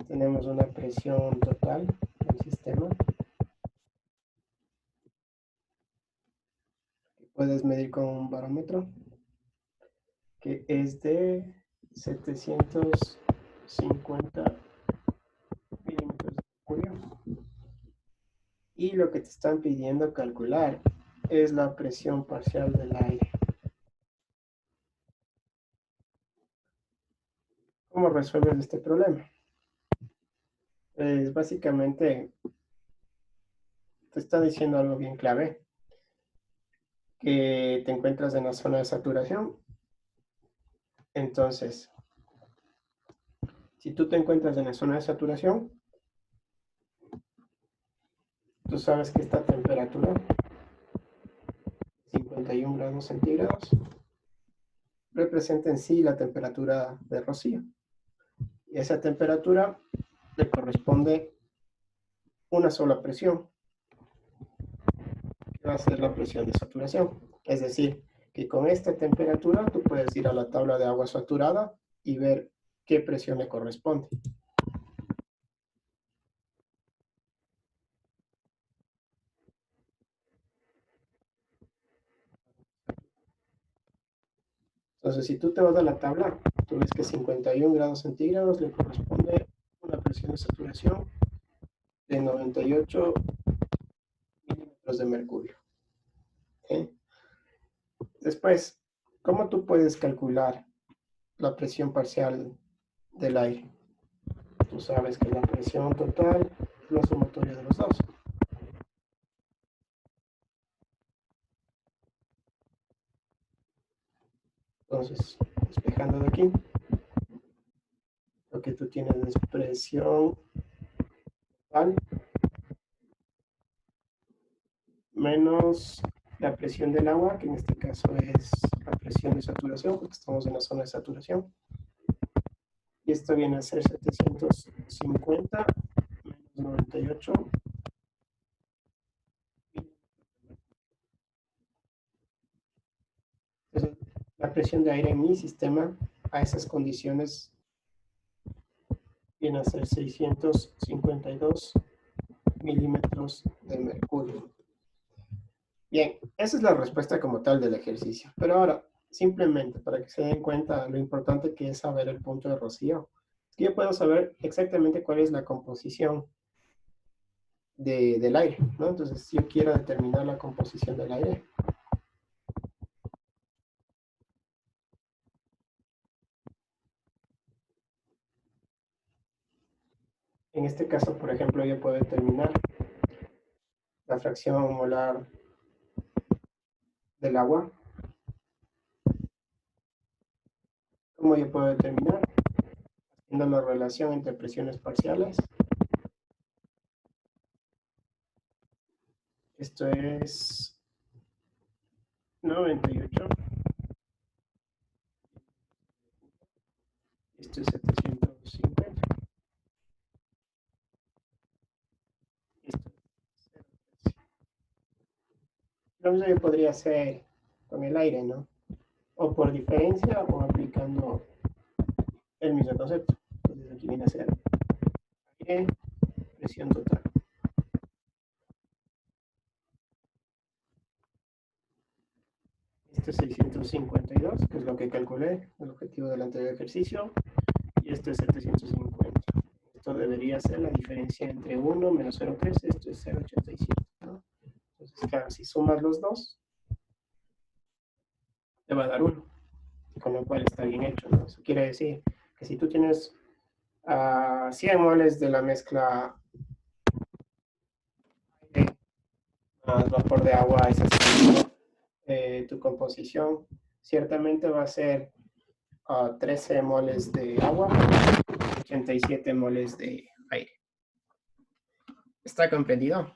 tenemos una presión total del sistema, que puedes medir con un barómetro, que es de 750 milímetros de mercurio. Y lo que te están pidiendo calcular es la presión parcial del aire. ¿Cómo resuelves este problema? Pues básicamente te está diciendo algo bien clave, que te encuentras en la zona de saturación. Entonces, si tú te encuentras en la zona de saturación, tú sabes que esta temperatura, 51 grados centígrados, representa en sí la temperatura de rocío. Y a esa temperatura le corresponde una sola presión, que va a ser la presión de saturación. Es decir, que con esta temperatura tú puedes ir a la tabla de agua saturada y ver qué presión le corresponde. Entonces, si tú te vas a la tabla, tú ves que 51 grados centígrados le corresponde una presión de saturación de 98 milímetros de mercurio. ¿Sí? Después, ¿cómo tú puedes calcular la presión parcial del aire? Tú sabes que la presión total es la sumatoria de los dos. Entonces, despejando de aquí, lo que tú tienes es presión total menos la presión del agua, que en este caso es la presión de saturación, porque estamos en la zona de saturación. Y esto viene a ser 750 menos 98. Entonces, la presión de aire en mi sistema a esas condiciones viene a ser 652 milímetros de mercurio. Bien, esa es la respuesta como tal del ejercicio. Pero ahora, simplemente para que se den cuenta lo importante que es saber el punto de rocío, es que yo puedo saber exactamente cuál es la composición del aire, ¿no? Entonces, si yo quiero determinar la composición del aire, en este caso, por ejemplo, yo puedo determinar la fracción molar del agua. ¿Cómo yo puedo determinar? Haciendo la relación entre presiones parciales. Esto es 98. Esto es 750. Esto es 0,13. Lo mismo yo podría hacer con el aire, ¿no? O por diferencia o aplicando el mismo concepto. Entonces aquí viene a ser aire, presión total. Este es 652, que es lo que calculé, el objetivo del anterior ejercicio. Y este es 750. Esto debería ser la diferencia entre 1 menos 0,3. Esto es 0,87, ¿no? Entonces, claro, si sumas los dos, te va a dar 1. Con lo cual está bien hecho, ¿no? Eso quiere decir que si tú tienes 100 moles de la mezcla aire más vapor de agua, es así, tu composición ciertamente va a ser 13 moles de agua, 87 moles de aire. ¿Está comprendido?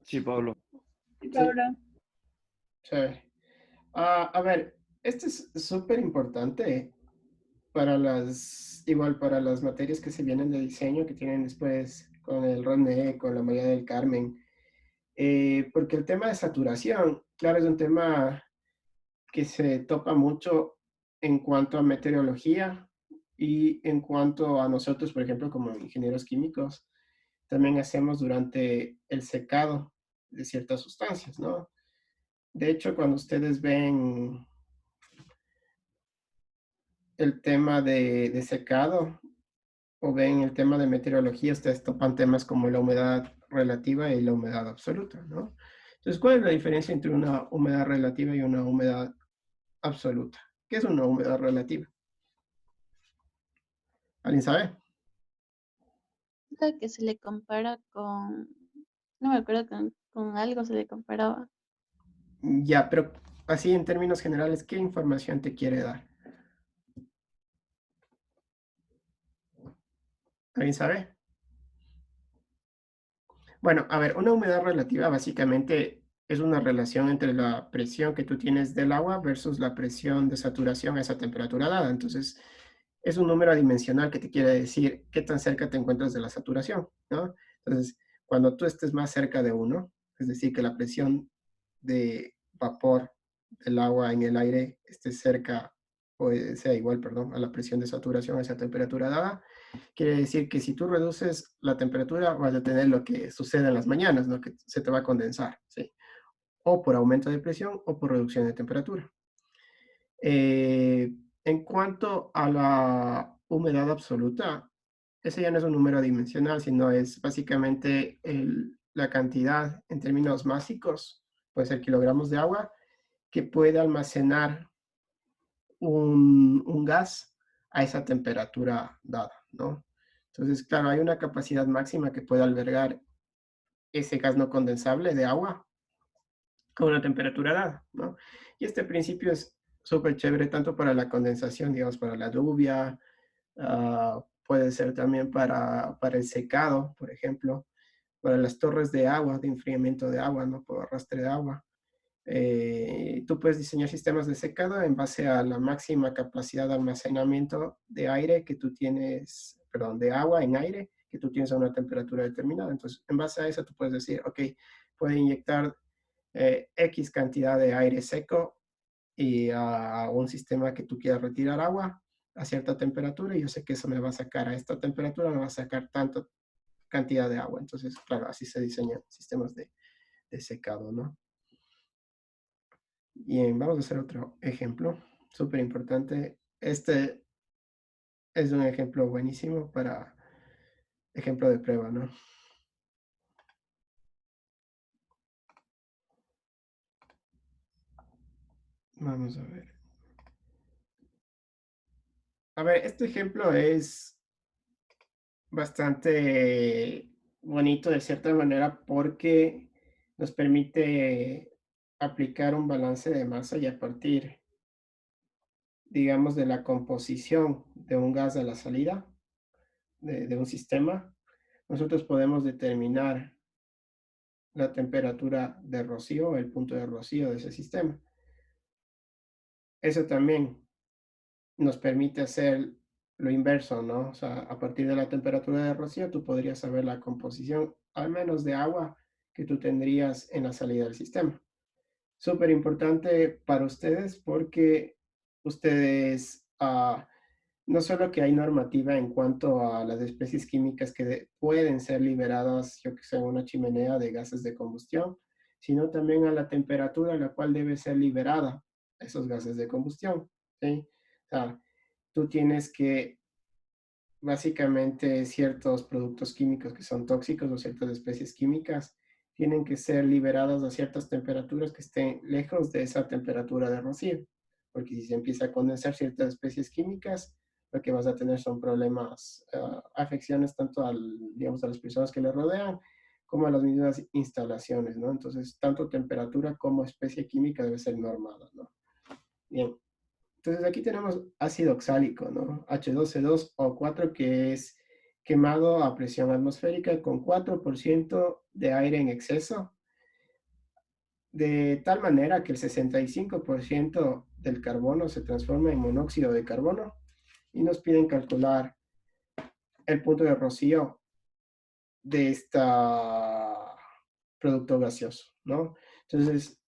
Sí, Pablo. Sí, Pablo. Sí. A ver, esto es súper importante para igual para las materias que se vienen de diseño, que tienen después con el RONE, con la María del Carmen, porque el tema de saturación, claro, es un tema que se topa mucho en cuanto a meteorología y en cuanto a nosotros, por ejemplo, como ingenieros químicos, también hacemos durante el secado de ciertas sustancias, ¿no? De hecho, cuando ustedes ven el tema de secado o ven el tema de meteorología, ustedes topan temas como la humedad relativa y la humedad absoluta, ¿no? Entonces, ¿cuál es la diferencia entre una humedad relativa y una humedad absoluta? ¿Qué es una humedad relativa? ¿Alguien sabe? Creo que se le compara con, no me acuerdo con algo se le comparaba. Ya, pero así en términos generales, ¿qué información te quiere dar? ¿Alguien sabe? Bueno, a ver, una humedad relativa básicamente es una relación entre la presión que tú tienes del agua versus la presión de saturación a esa temperatura dada. Entonces, es un número adimensional que te quiere decir qué tan cerca te encuentras de la saturación, ¿no? Entonces, cuando tú estés más cerca de 1, es decir, que la presión de vapor del agua en el aire esté cerca, o sea igual, perdón, a la presión de saturación a esa temperatura dada, quiere decir que si tú reduces la temperatura, vas a tener lo que sucede en las mañanas, ¿no? Que se te va a condensar, ¿sí? O por aumento de presión o por reducción de temperatura. En cuanto a la humedad absoluta, ese ya no es un número dimensional, sino es básicamente la cantidad en términos másicos puede ser kilogramos de agua, que puede almacenar un gas a esa temperatura dada, ¿no? Entonces, claro, hay una capacidad máxima que puede albergar ese gas no condensable de agua con una temperatura dada, ¿no? Y este principio es súper chévere tanto para la condensación, digamos, para la lluvia, puede ser también para el secado, por ejemplo, para las torres de agua, de enfriamiento de agua, ¿no? Por arrastre de agua. Tú puedes diseñar sistemas de secado en base a la máxima capacidad de almacenamiento de aire que tú tienes, perdón, de agua en aire que tú tienes a una temperatura determinada. Entonces, en base a eso, tú puedes decir, ok, puedo inyectar X cantidad de aire seco y a un sistema que tú quieras retirar agua a cierta temperatura y yo sé que eso me va a sacar a esta temperatura, me va a sacar tanta cantidad de agua. Entonces, claro, así se diseñan sistemas de secado, ¿no? Bien, vamos a hacer otro ejemplo, súper importante. Este es un ejemplo buenísimo para ejemplo de prueba, ¿no? Vamos a ver. A ver, este ejemplo es bastante bonito de cierta manera porque nos permite aplicar un balance de masa y a partir, digamos, de la composición de un gas a la salida de un sistema, nosotros podemos determinar la temperatura de rocío, el punto de rocío de ese sistema. Eso también nos permite hacer lo inverso, ¿no? O sea, a partir de la temperatura de rocío, tú podrías saber la composición, al menos de agua, que tú tendrías en la salida del sistema. Súper importante para ustedes porque ustedes, no solo que hay normativa en cuanto a las especies químicas que pueden ser liberadas, yo que sé, en una chimenea de gases de combustión, sino también a la temperatura a la cual debe ser liberada esos gases de combustión, ¿sí? O sea, tú tienes que básicamente ciertos productos químicos que son tóxicos o ciertas especies químicas tienen que ser liberadas a ciertas temperaturas que estén lejos de esa temperatura de rocío, porque si se empieza a condensar ciertas especies químicas, lo que vas a tener son problemas, afecciones tanto digamos, a las personas que le rodean, como a las mismas instalaciones, ¿no? Entonces, tanto temperatura como especie química debe ser normada, ¿no? Bien. Entonces aquí tenemos ácido oxálico, ¿no? H2CO4 que es quemado a presión atmosférica con 4% de aire en exceso, de tal manera que el 65% del carbono se transforma en monóxido de carbono y nos piden calcular el punto de rocío de este producto gaseoso, ¿no? Entonces,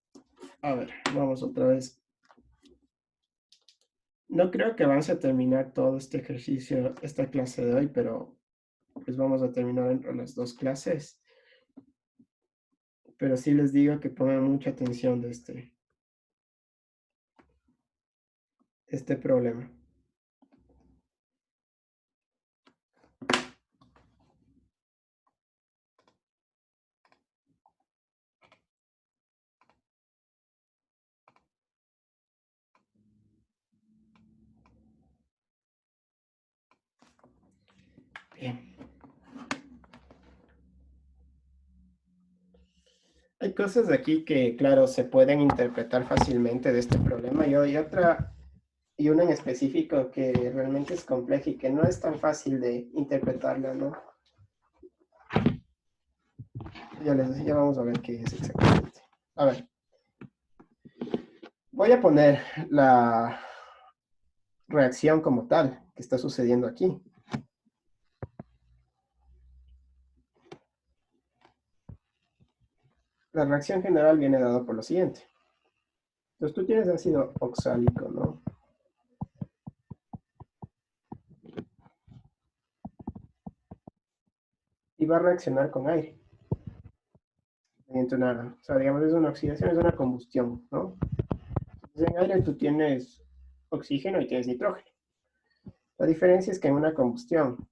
a ver, vamos otra vez. No creo que vamos a terminar todo este ejercicio, esta clase de hoy, pero pues vamos a terminar entre las dos clases. Pero sí les digo que pongan mucha atención de este problema. Bien. Hay cosas de aquí que, claro, se pueden interpretar fácilmente de este problema y una en específico que realmente es compleja y que no es tan fácil de interpretarla, ¿no? Ya vamos a ver qué es exactamente. A ver. Voy a poner la reacción como tal que está sucediendo aquí. La reacción general viene dada por lo siguiente. Entonces tú tienes ácido oxálico, ¿no? Y va a reaccionar con aire. Mediante o sea, digamos, es una oxidación, es una combustión, ¿no? Entonces en aire tú tienes oxígeno y tienes nitrógeno. La diferencia es que en una combustión,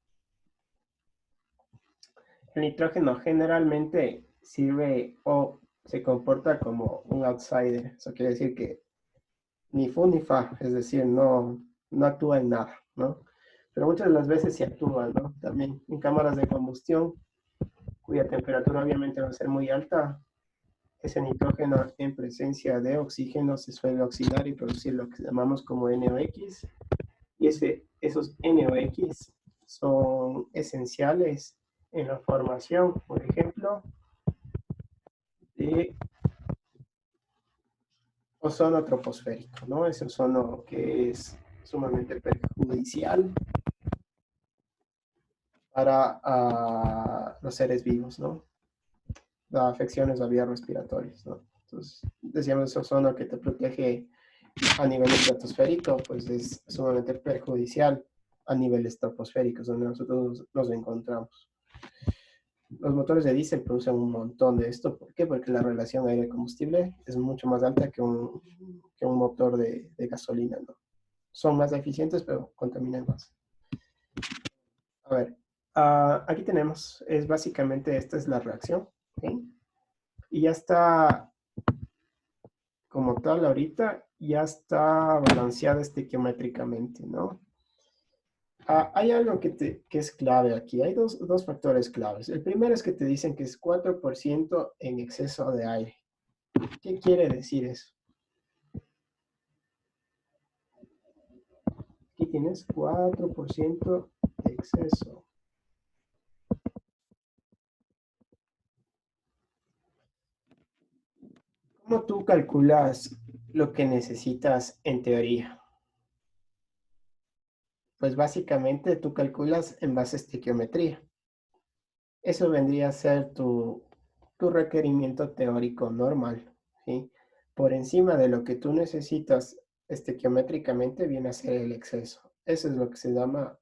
el nitrógeno generalmente sirve o se comporta como un outsider. Eso quiere decir que ni fu ni fa, es decir, no actúa en nada, ¿no? Pero muchas de las veces sí actúa, ¿no? También en cámaras de combustión, cuya temperatura obviamente va a ser muy alta, ese nitrógeno en presencia de oxígeno se suele oxidar y producir lo que llamamos como NOx. Y esos NOx son esenciales en la formación, por ejemplo, de ozono troposférico, ¿no? Ese ozono que es sumamente perjudicial para los seres vivos, ¿no? Da afecciones a vías respiratorias, ¿no? Entonces, decíamos, ese ozono que te protege a nivel estratosférico, pues es sumamente perjudicial a niveles troposféricos, donde nosotros nos encontramos. Los motores de diésel producen un montón de esto. ¿Por qué? Porque la relación aire-combustible es mucho más alta que un motor de gasolina, ¿no? Son más eficientes, pero contaminan más. A ver, aquí tenemos, es básicamente, esta es la reacción, ¿sí? Y ya está, como tal, ahorita, ya está balanceada estequiométricamente, ¿no? Hay algo que es clave aquí. Hay dos factores claves. El primero es que te dicen que es 4% en exceso de aire. ¿Qué quiere decir eso? Aquí tienes 4% de exceso. ¿Cómo tú calculas lo que necesitas en teoría? Pues básicamente tú calculas en base a estequiometría. Eso vendría a ser tu requerimiento teórico normal, ¿sí? Por encima de lo que tú necesitas estequiométricamente viene a ser el exceso. Eso es lo que se llama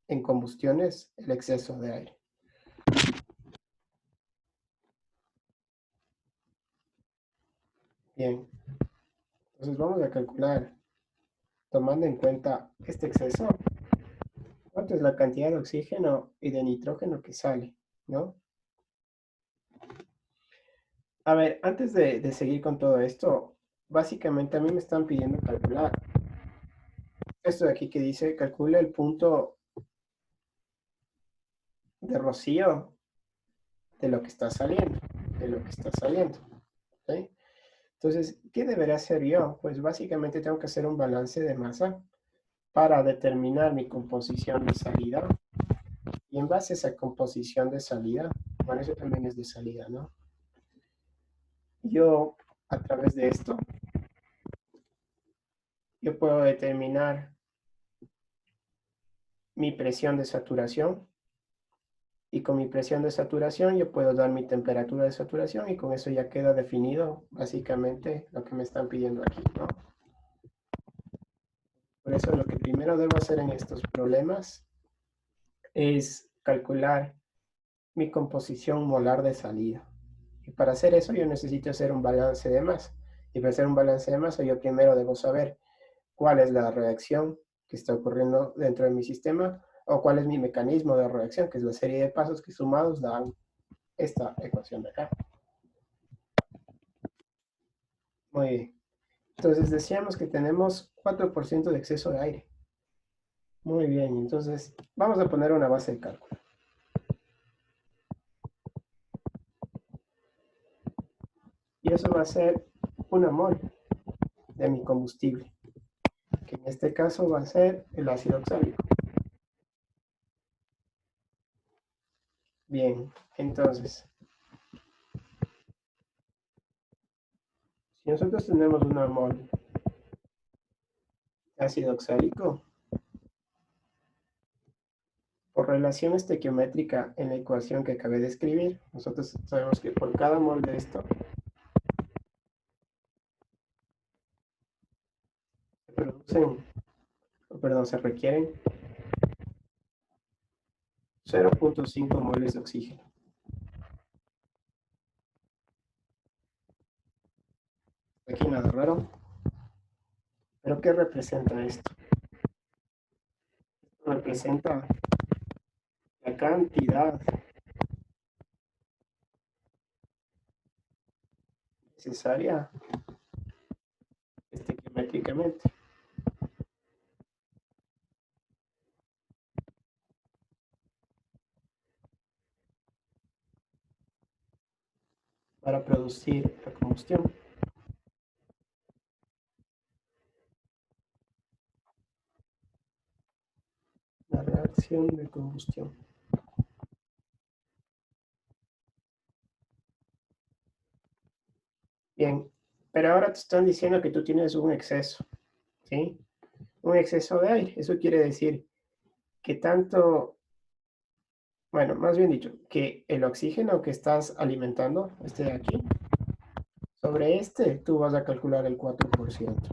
en combustiones el exceso de aire. Bien, entonces vamos a calcular, tomando en cuenta este exceso, cuánto es la cantidad de oxígeno y de nitrógeno que sale, ¿no? A ver, antes de seguir con todo esto, básicamente a mí me están pidiendo calcular esto de aquí que dice, calcula el punto de rocío de lo que está saliendo, ¿sí? Entonces, ¿qué debería hacer yo? Pues básicamente tengo que hacer un balance de masa para determinar mi composición de salida. Y en base a esa composición de salida, bueno, eso también es de salida, ¿no? Yo, a través de esto, yo puedo determinar mi presión de saturación. Y con mi presión de saturación yo puedo dar mi temperatura de saturación y con eso ya queda definido básicamente lo que me están pidiendo aquí, ¿no? Por eso lo que primero debo hacer en estos problemas es calcular mi composición molar de salida. Y para hacer eso yo necesito hacer un balance de masa. Y para hacer un balance de masa yo primero debo saber cuál es la reacción que está ocurriendo dentro de mi sistema o cuál es mi mecanismo de reacción, que es la serie de pasos que sumados dan esta ecuación de acá. Muy bien. Entonces decíamos que tenemos 4% de exceso de aire. Muy bien, entonces vamos a poner una base de cálculo. Y eso va a ser 1 mol de mi combustible, que en este caso va a ser el ácido oxálico. Bien, entonces, si nosotros tenemos 1 mol de ácido oxálico, por relación estequiométrica en la ecuación que acabé de escribir, nosotros sabemos que por cada mol de esto, se requieren 0.5 moles de oxígeno. Aquí nada raro. ¿Pero qué representa esto? Esto representa la cantidad necesaria estequiométricamente. Para producir la combustión. La reacción de combustión. Bien, pero ahora te están diciendo que tú tienes un exceso, ¿sí? Un exceso de aire. Eso quiere decir que tanto, bueno, más bien dicho, que el oxígeno que estás alimentando, este de aquí, sobre este tú vas a calcular el 4%,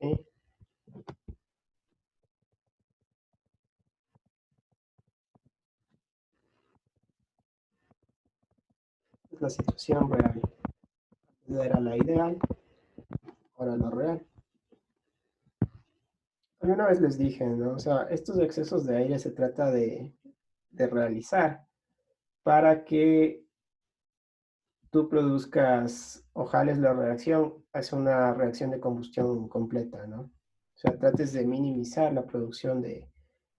¿sí? Es la situación real. Era la ideal, ahora la real. Una vez les dije, ¿no? O sea, estos excesos de aire se trata de realizar para que tú produzcas o jales la reacción hacia una reacción de combustión completa, ¿no? O sea, trates de minimizar la producción de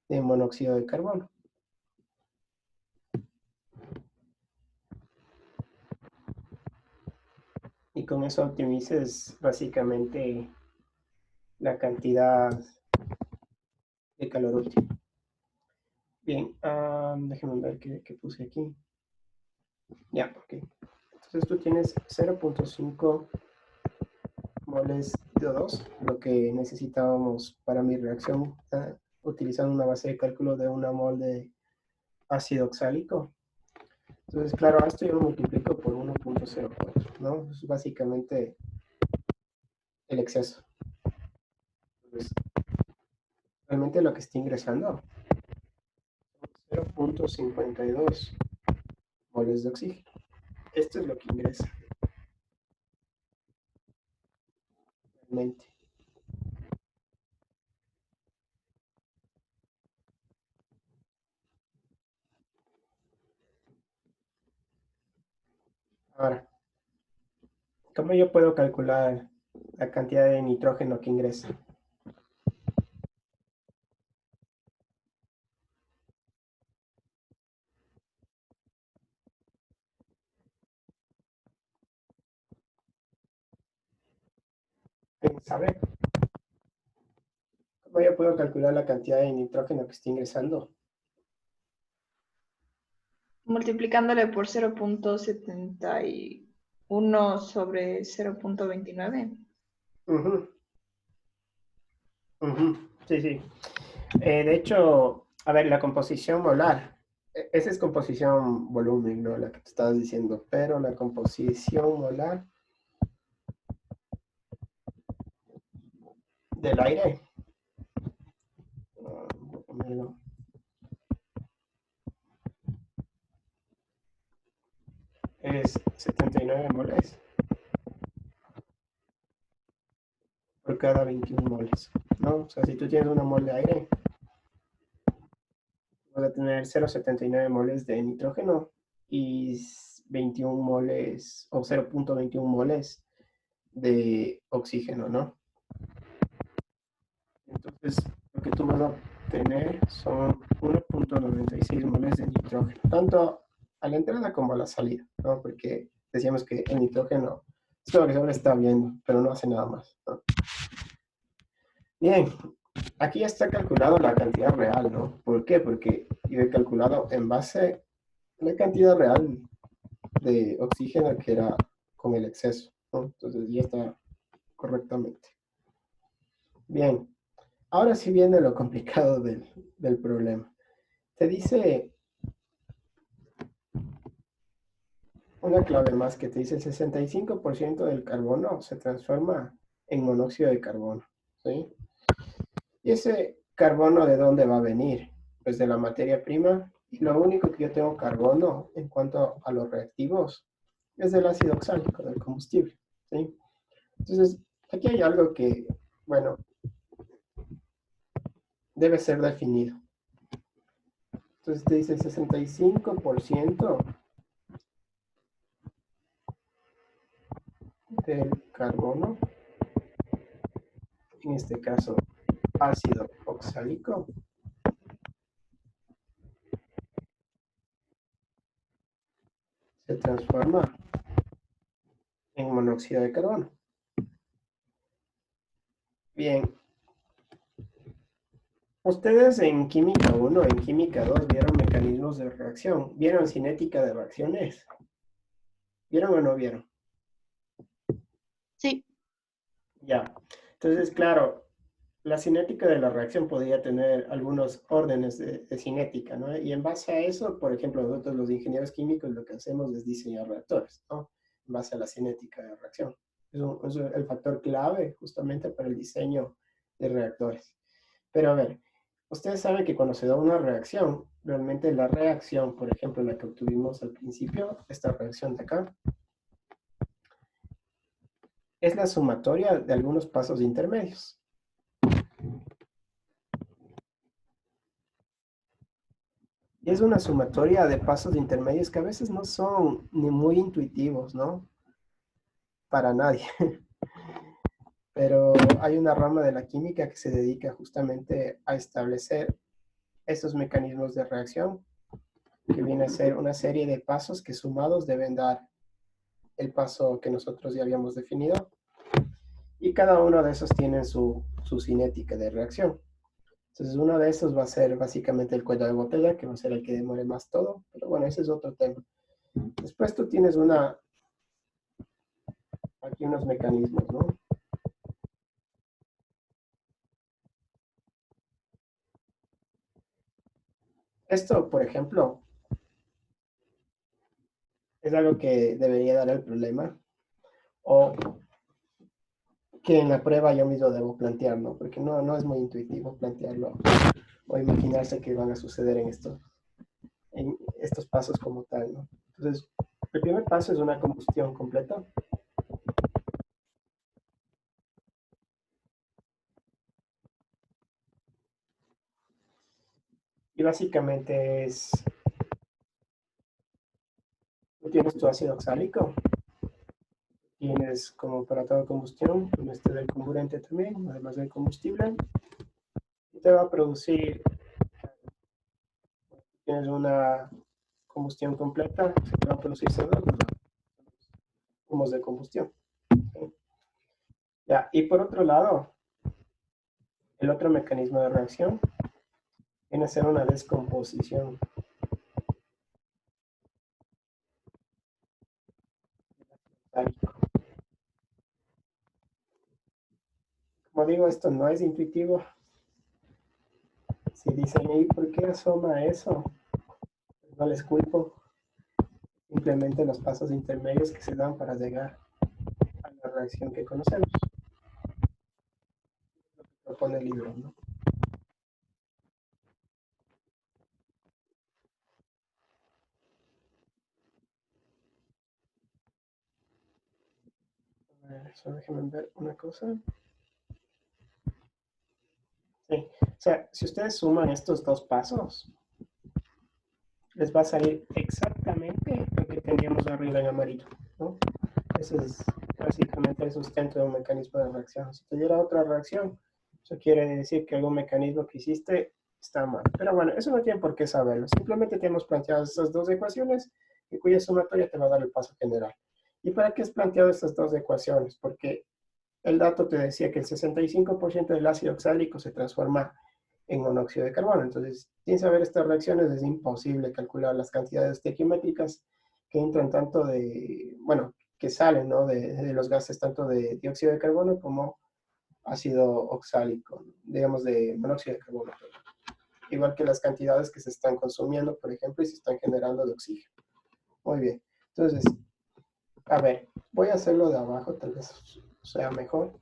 monóxido de carbono. Y con eso optimices básicamente la cantidad de calor útil. Bien, déjenme ver qué puse aquí. Ya, ok. Entonces tú tienes 0.5 moles de O2, lo que necesitábamos para mi reacción, utilizando una base de cálculo de 1 mol de ácido oxálico. Entonces, claro, a esto yo lo multiplico por 1.04, ¿no? Es básicamente el exceso. Entonces, realmente lo que está ingresando son 0.52 moles de oxígeno. Esto es lo que ingresa. Realmente. Ahora, ¿cómo yo puedo calcular la cantidad de nitrógeno que ingresa? ¿Sabe? ¿Cómo yo puedo calcular la cantidad de nitrógeno que está ingresando? Multiplicándole por 0.71 sobre 0.29. Ujú, ujú, sí, sí. De hecho, a ver, la composición molar, esa es composición volumen, ¿no? La que te estabas diciendo, pero la composición molar del aire, voy a ponerlo, es 79 moles por cada 21 moles, ¿no? O sea, si tú tienes una mol de aire, vas a tener 0.79 moles de nitrógeno y 21 moles o 0.21 moles de oxígeno, ¿no? Entonces, lo que tú vas a obtener son 1.96 moles de nitrógeno, tanto a la entrada como a la salida, ¿no? Porque decíamos que el nitrógeno es lo que solo está viendo, pero no hace nada más, ¿no? Bien, aquí ya está calculado la cantidad real, ¿no? ¿Por qué? Porque yo he calculado en base a la cantidad real de oxígeno que era con el exceso, ¿no? Entonces ya está correctamente. Bien, ahora sí viene lo complicado del problema. Te dice una clave más que te dice el 65% del carbono se transforma en monóxido de carbono, ¿sí? ¿Y ese carbono de dónde va a venir? Pues de la materia prima. Y lo único que yo tengo carbono en cuanto a los reactivos es del ácido oxálico, del combustible, ¿sí? Entonces, aquí hay algo que, bueno, debe ser definido. Entonces te dice 65% del carbono, en este caso ácido oxálico, se transforma en monóxido de carbono. Bien. Ustedes en química 1, en química 2 vieron mecanismos de reacción, vieron cinética de reacciones. ¿Vieron o no vieron? Sí, Ya. Entonces, claro, la cinética de la reacción podría tener algunos órdenes de cinética, ¿no? Y en base a eso, por ejemplo, nosotros los ingenieros químicos lo que hacemos es diseñar reactores, ¿no? En base a la cinética de reacción. Es el factor clave justamente para el diseño de reactores. Pero a ver, ustedes saben que cuando se da una reacción, realmente la reacción, por ejemplo, la que obtuvimos al principio, esta reacción de acá, es la sumatoria de algunos pasos intermedios. Y es una sumatoria de pasos intermedios que a veces no son ni muy intuitivos, ¿no? Para nadie. Pero hay una rama de la química que se dedica justamente a establecer esos mecanismos de reacción, que viene a ser una serie de pasos que sumados deben dar el paso que nosotros ya habíamos definido. Y cada uno de esos tiene su cinética de reacción. Entonces, uno de esos va a ser básicamente el cuello de botella, que va a ser el que demore más todo. Pero bueno, ese es otro tema. Después tú tienes aquí unos mecanismos, ¿no? Esto, por ejemplo, es algo que debería dar el problema. O que en la prueba yo mismo debo plantear, ¿no? Porque no es muy intuitivo plantearlo o imaginarse que van a suceder en estos pasos como tal, ¿no? Entonces, el primer paso es una combustión completa. Y básicamente tú tienes tu ácido oxálico, tienes como para toda combustión, del comburente también, además del combustible, y te va a producir, tienes una combustión completa, se te va a producir CO2, ¿no? Humos de combustión. ¿Sí? Ya, y por otro lado, el otro mecanismo de reacción viene a ser una descomposición. Como digo, esto no es intuitivo. Si dicen, ¿y por qué asoma eso? Pues no les culpo. Simplemente los pasos intermedios que se dan para llegar a la reacción que conocemos. Lo que propone el libro, ¿no? A ver, solo déjenme ver una cosa. Sí, o sea, si ustedes suman estos dos pasos, les va a salir exactamente lo que teníamos arriba en amarillo, ¿no? Ese es básicamente el sustento de un mecanismo de reacción. Si te diera otra reacción, eso quiere decir que algún mecanismo que hiciste está mal. Pero bueno, eso no tiene por qué saberlo. Simplemente te hemos planteado estas dos ecuaciones y cuya sumatoria te va a dar el paso general. ¿Y para qué has planteado estas dos ecuaciones? Porque el dato te decía que el 65% del ácido oxálico se transforma en monóxido de carbono. Entonces, sin saber estas reacciones es imposible calcular las cantidades estequiométricas que entran tanto bueno, que salen, ¿no? de los gases tanto de dióxido de carbono como ácido oxálico, digamos de monóxido de carbono. Igual que las cantidades que se están consumiendo, por ejemplo, y se están generando de oxígeno. Muy bien. Entonces, a ver, voy a hacerlo de abajo, tal vez sea mejor.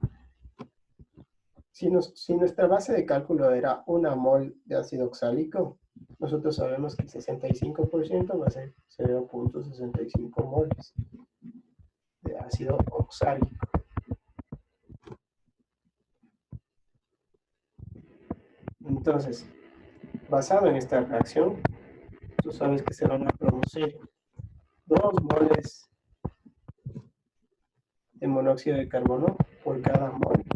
Si nuestra base de cálculo era 1 mol de ácido oxálico, nosotros sabemos que el 65% va a ser 0.65 moles de ácido oxálico. Entonces, basado en esta reacción, tú sabes que se van a producir 2 moles de monóxido de carbono por cada mol de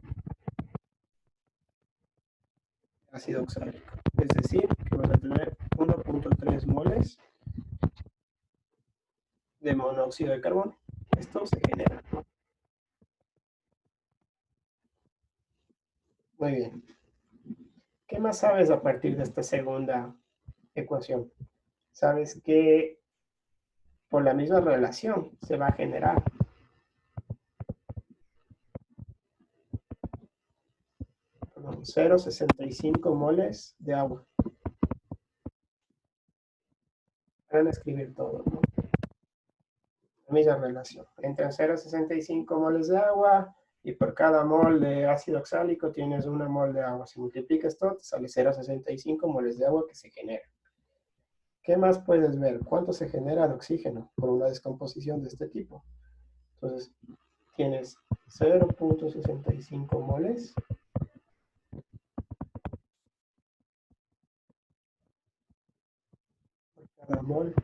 ácido oxálico. Es decir, que vas a tener 1.3 moles de monóxido de carbono. Esto se genera. Muy bien. ¿Qué más sabes a partir de esta segunda ecuación? Sabes que por la misma relación se va a generar 0,65 moles de agua. Van a escribir todo, ¿no? La misma relación. Entran 0,65 moles de agua y por cada mol de ácido oxálico tienes una mol de agua. Si multiplicas todo, te sale 0,65 moles de agua que se generan. ¿Qué más puedes ver? ¿Cuánto se genera de oxígeno por una descomposición de este tipo? Entonces, tienes 0.65 moles por cada mol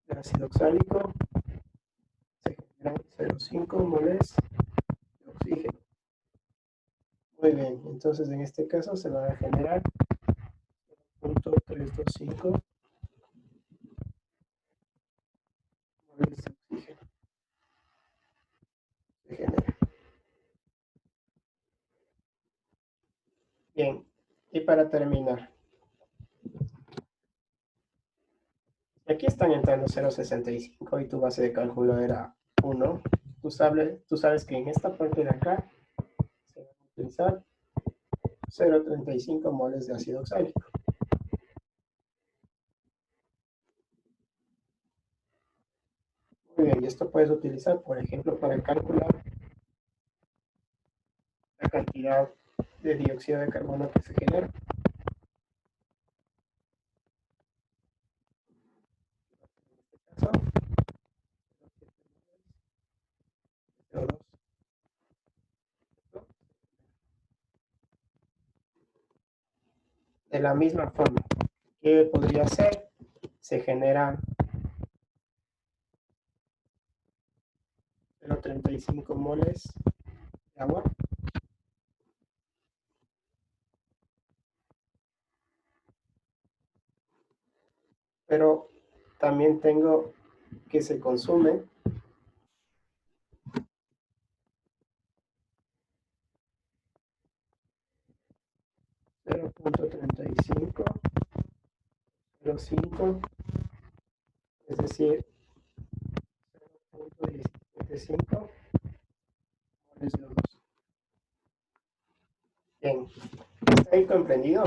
de ácido oxálico. Se generan 0,5 moles de oxígeno. Muy bien, entonces en este caso se va a generar 0.325 moles de oxígeno. Se genera. Bien, y para terminar, aquí están entrando 0,65 y tu base de cálculo era 1. Tú sabes que en esta parte de acá se van a utilizar 0,35 moles de ácido oxálico. Muy bien, y esto puedes utilizar, por ejemplo, para calcular la cantidad de dióxido de carbono que se genera. En este caso, CO2. De la misma forma, ¿qué podría ser? Se genera 0,35 moles de agua. Pero también tengo que se consume 0.35, 0.5, es decir, 0.175 moles de O2. Bien, ¿está ahí comprendido?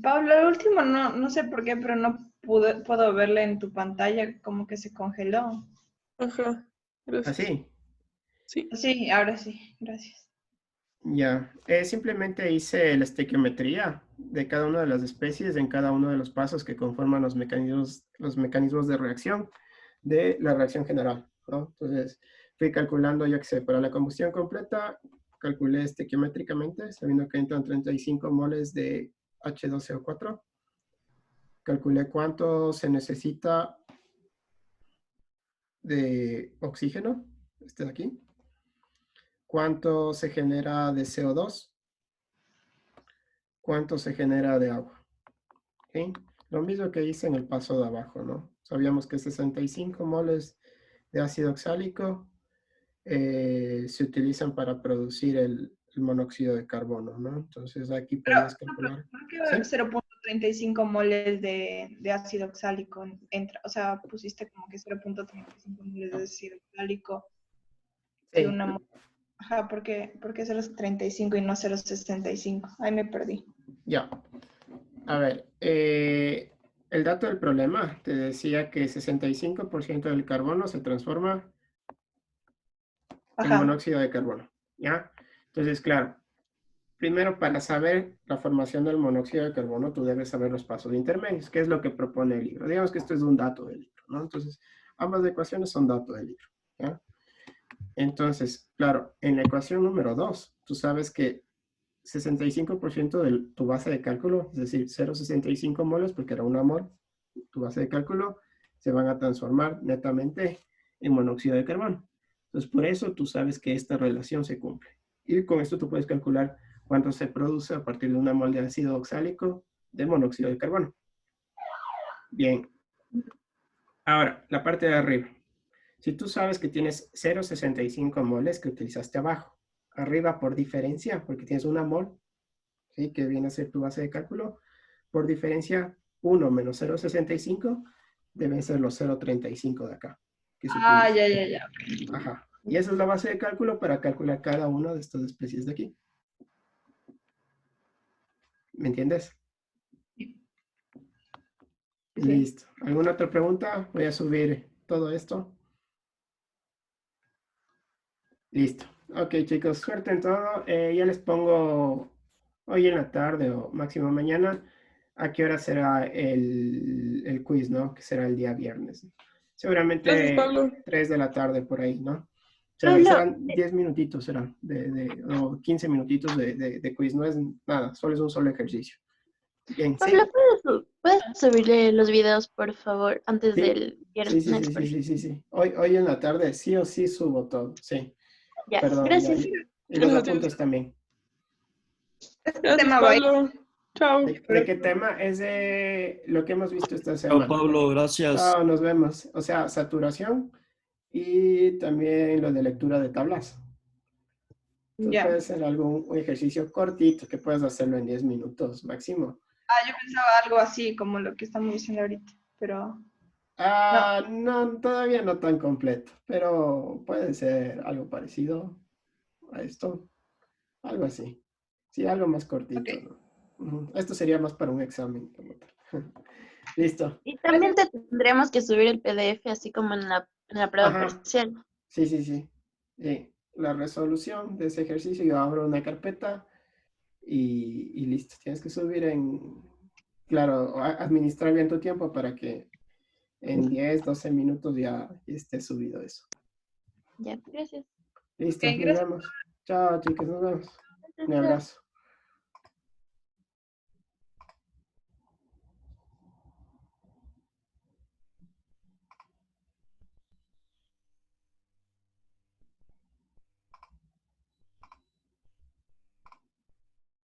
Pablo, el último no sé por qué, pero no puedo verle en tu pantalla, como que se congeló. Ajá. Gracias. Así. Sí. Sí, ahora sí, gracias. Ya, simplemente hice la estequiometría de cada una de las especies en cada uno de los pasos que conforman los mecanismos de reacción de la reacción general, ¿no? Entonces, fui calculando, ya que sé, para la combustión completa, calculé estequiométricamente, sabiendo que entran 35 moles de H2CO4. Calculé cuánto se necesita de oxígeno, este de aquí. Cuánto se genera de CO2. Cuánto se genera de agua. ¿Okay? Lo mismo que hice en el paso de abajo, ¿no? Sabíamos que 65 moles de ácido oxálico se utilizan para producir el monóxido de carbono, ¿no? Entonces aquí Pero, podías calcular. ¿por qué ¿Sí? 0.35 moles de ácido oxálico entra? O sea, pusiste como que 0.35 moles de ácido oxálico y Sí, una mol. Ajá, ¿por qué 0.35 y no 0.65? Ahí me perdí. ya. A ver, el dato del problema te decía que 65% del carbono se transforma en Ajá. monóxido de carbono, ¿ya? Entonces, claro, primero, para saber la formación del monóxido de carbono, tú debes saber los pasos intermedios, que es lo que propone el libro. Digamos que esto es un dato del libro, ¿no? Entonces, ambas ecuaciones son datos del libro, ¿ya? Entonces, claro, en la ecuación número 2, tú sabes que 65% de tu base de cálculo, es decir, 0,65 moles, porque era una mol, tu base de cálculo, se van a transformar netamente en monóxido de carbono. Entonces, por eso tú sabes que esta relación se cumple. Y con esto tú puedes calcular cuánto se produce a partir de una mol de ácido oxálico de monóxido de carbono. Bien. Ahora, la parte de arriba. Si tú sabes que tienes 0,65 moles que utilizaste abajo, arriba por diferencia, porque tienes una mol, ¿sí? Que viene a ser tu base de cálculo, por diferencia 1 menos 0,65 deben ser los 0,35 de acá. Que se Ah, utilizan. ya. Ajá. Y esa es la base de cálculo para calcular cada una de estas especies de aquí. ¿Me entiendes? Sí. Listo. ¿Alguna otra pregunta? Voy a subir todo esto. Listo. Ok, chicos, suerte en todo. Ya les pongo hoy en la tarde o máximo mañana a qué hora será el quiz, ¿no? Que será el día viernes. Gracias, Seguramente Pablo. 3 de la tarde por ahí, ¿no? Pablo, Serán 10 minutitos, será, o 15 minutitos de quiz. No es nada, solo es un solo ejercicio. Bien, ¿sí? Pablo, ¿puedes subirle los videos, por favor, antes Sí, del viernes? sí. Hoy en la tarde sí o sí subo todo, sí. Ya, Perdón, ya. gracias. Y los Gracias. apuntes también. Este Gracias, tema va a ir. Pablo. Chao. ¿De qué tema? Es de lo que hemos visto esta Chao, semana. Pablo, gracias. Chao, nos vemos. O sea, saturación y también lo de lectura de tablas. Entonces Ya. puede ser un ejercicio cortito que puedas hacerlo en 10 minutos máximo. Ah, yo pensaba algo así como lo que estamos diciendo ahorita, pero no. No, todavía no tan completo, pero puede ser algo parecido a esto, algo así. Sí, algo más cortito, Ok. ¿no? Ujú. Esto sería más para un examen como tal. Listo. Y también tendremos que subir el PDF, así como en la prueba Ajá. parcial. Sí. La resolución de ese ejercicio, yo abro una carpeta y listo. Tienes que subir claro, administrar bien tu tiempo para que en 10, 12 minutos ya esté subido eso. Ya, gracias. Listo, Ok, nos gracias. vemos. Chao, chicos, nos vemos. Un Chao. abrazo.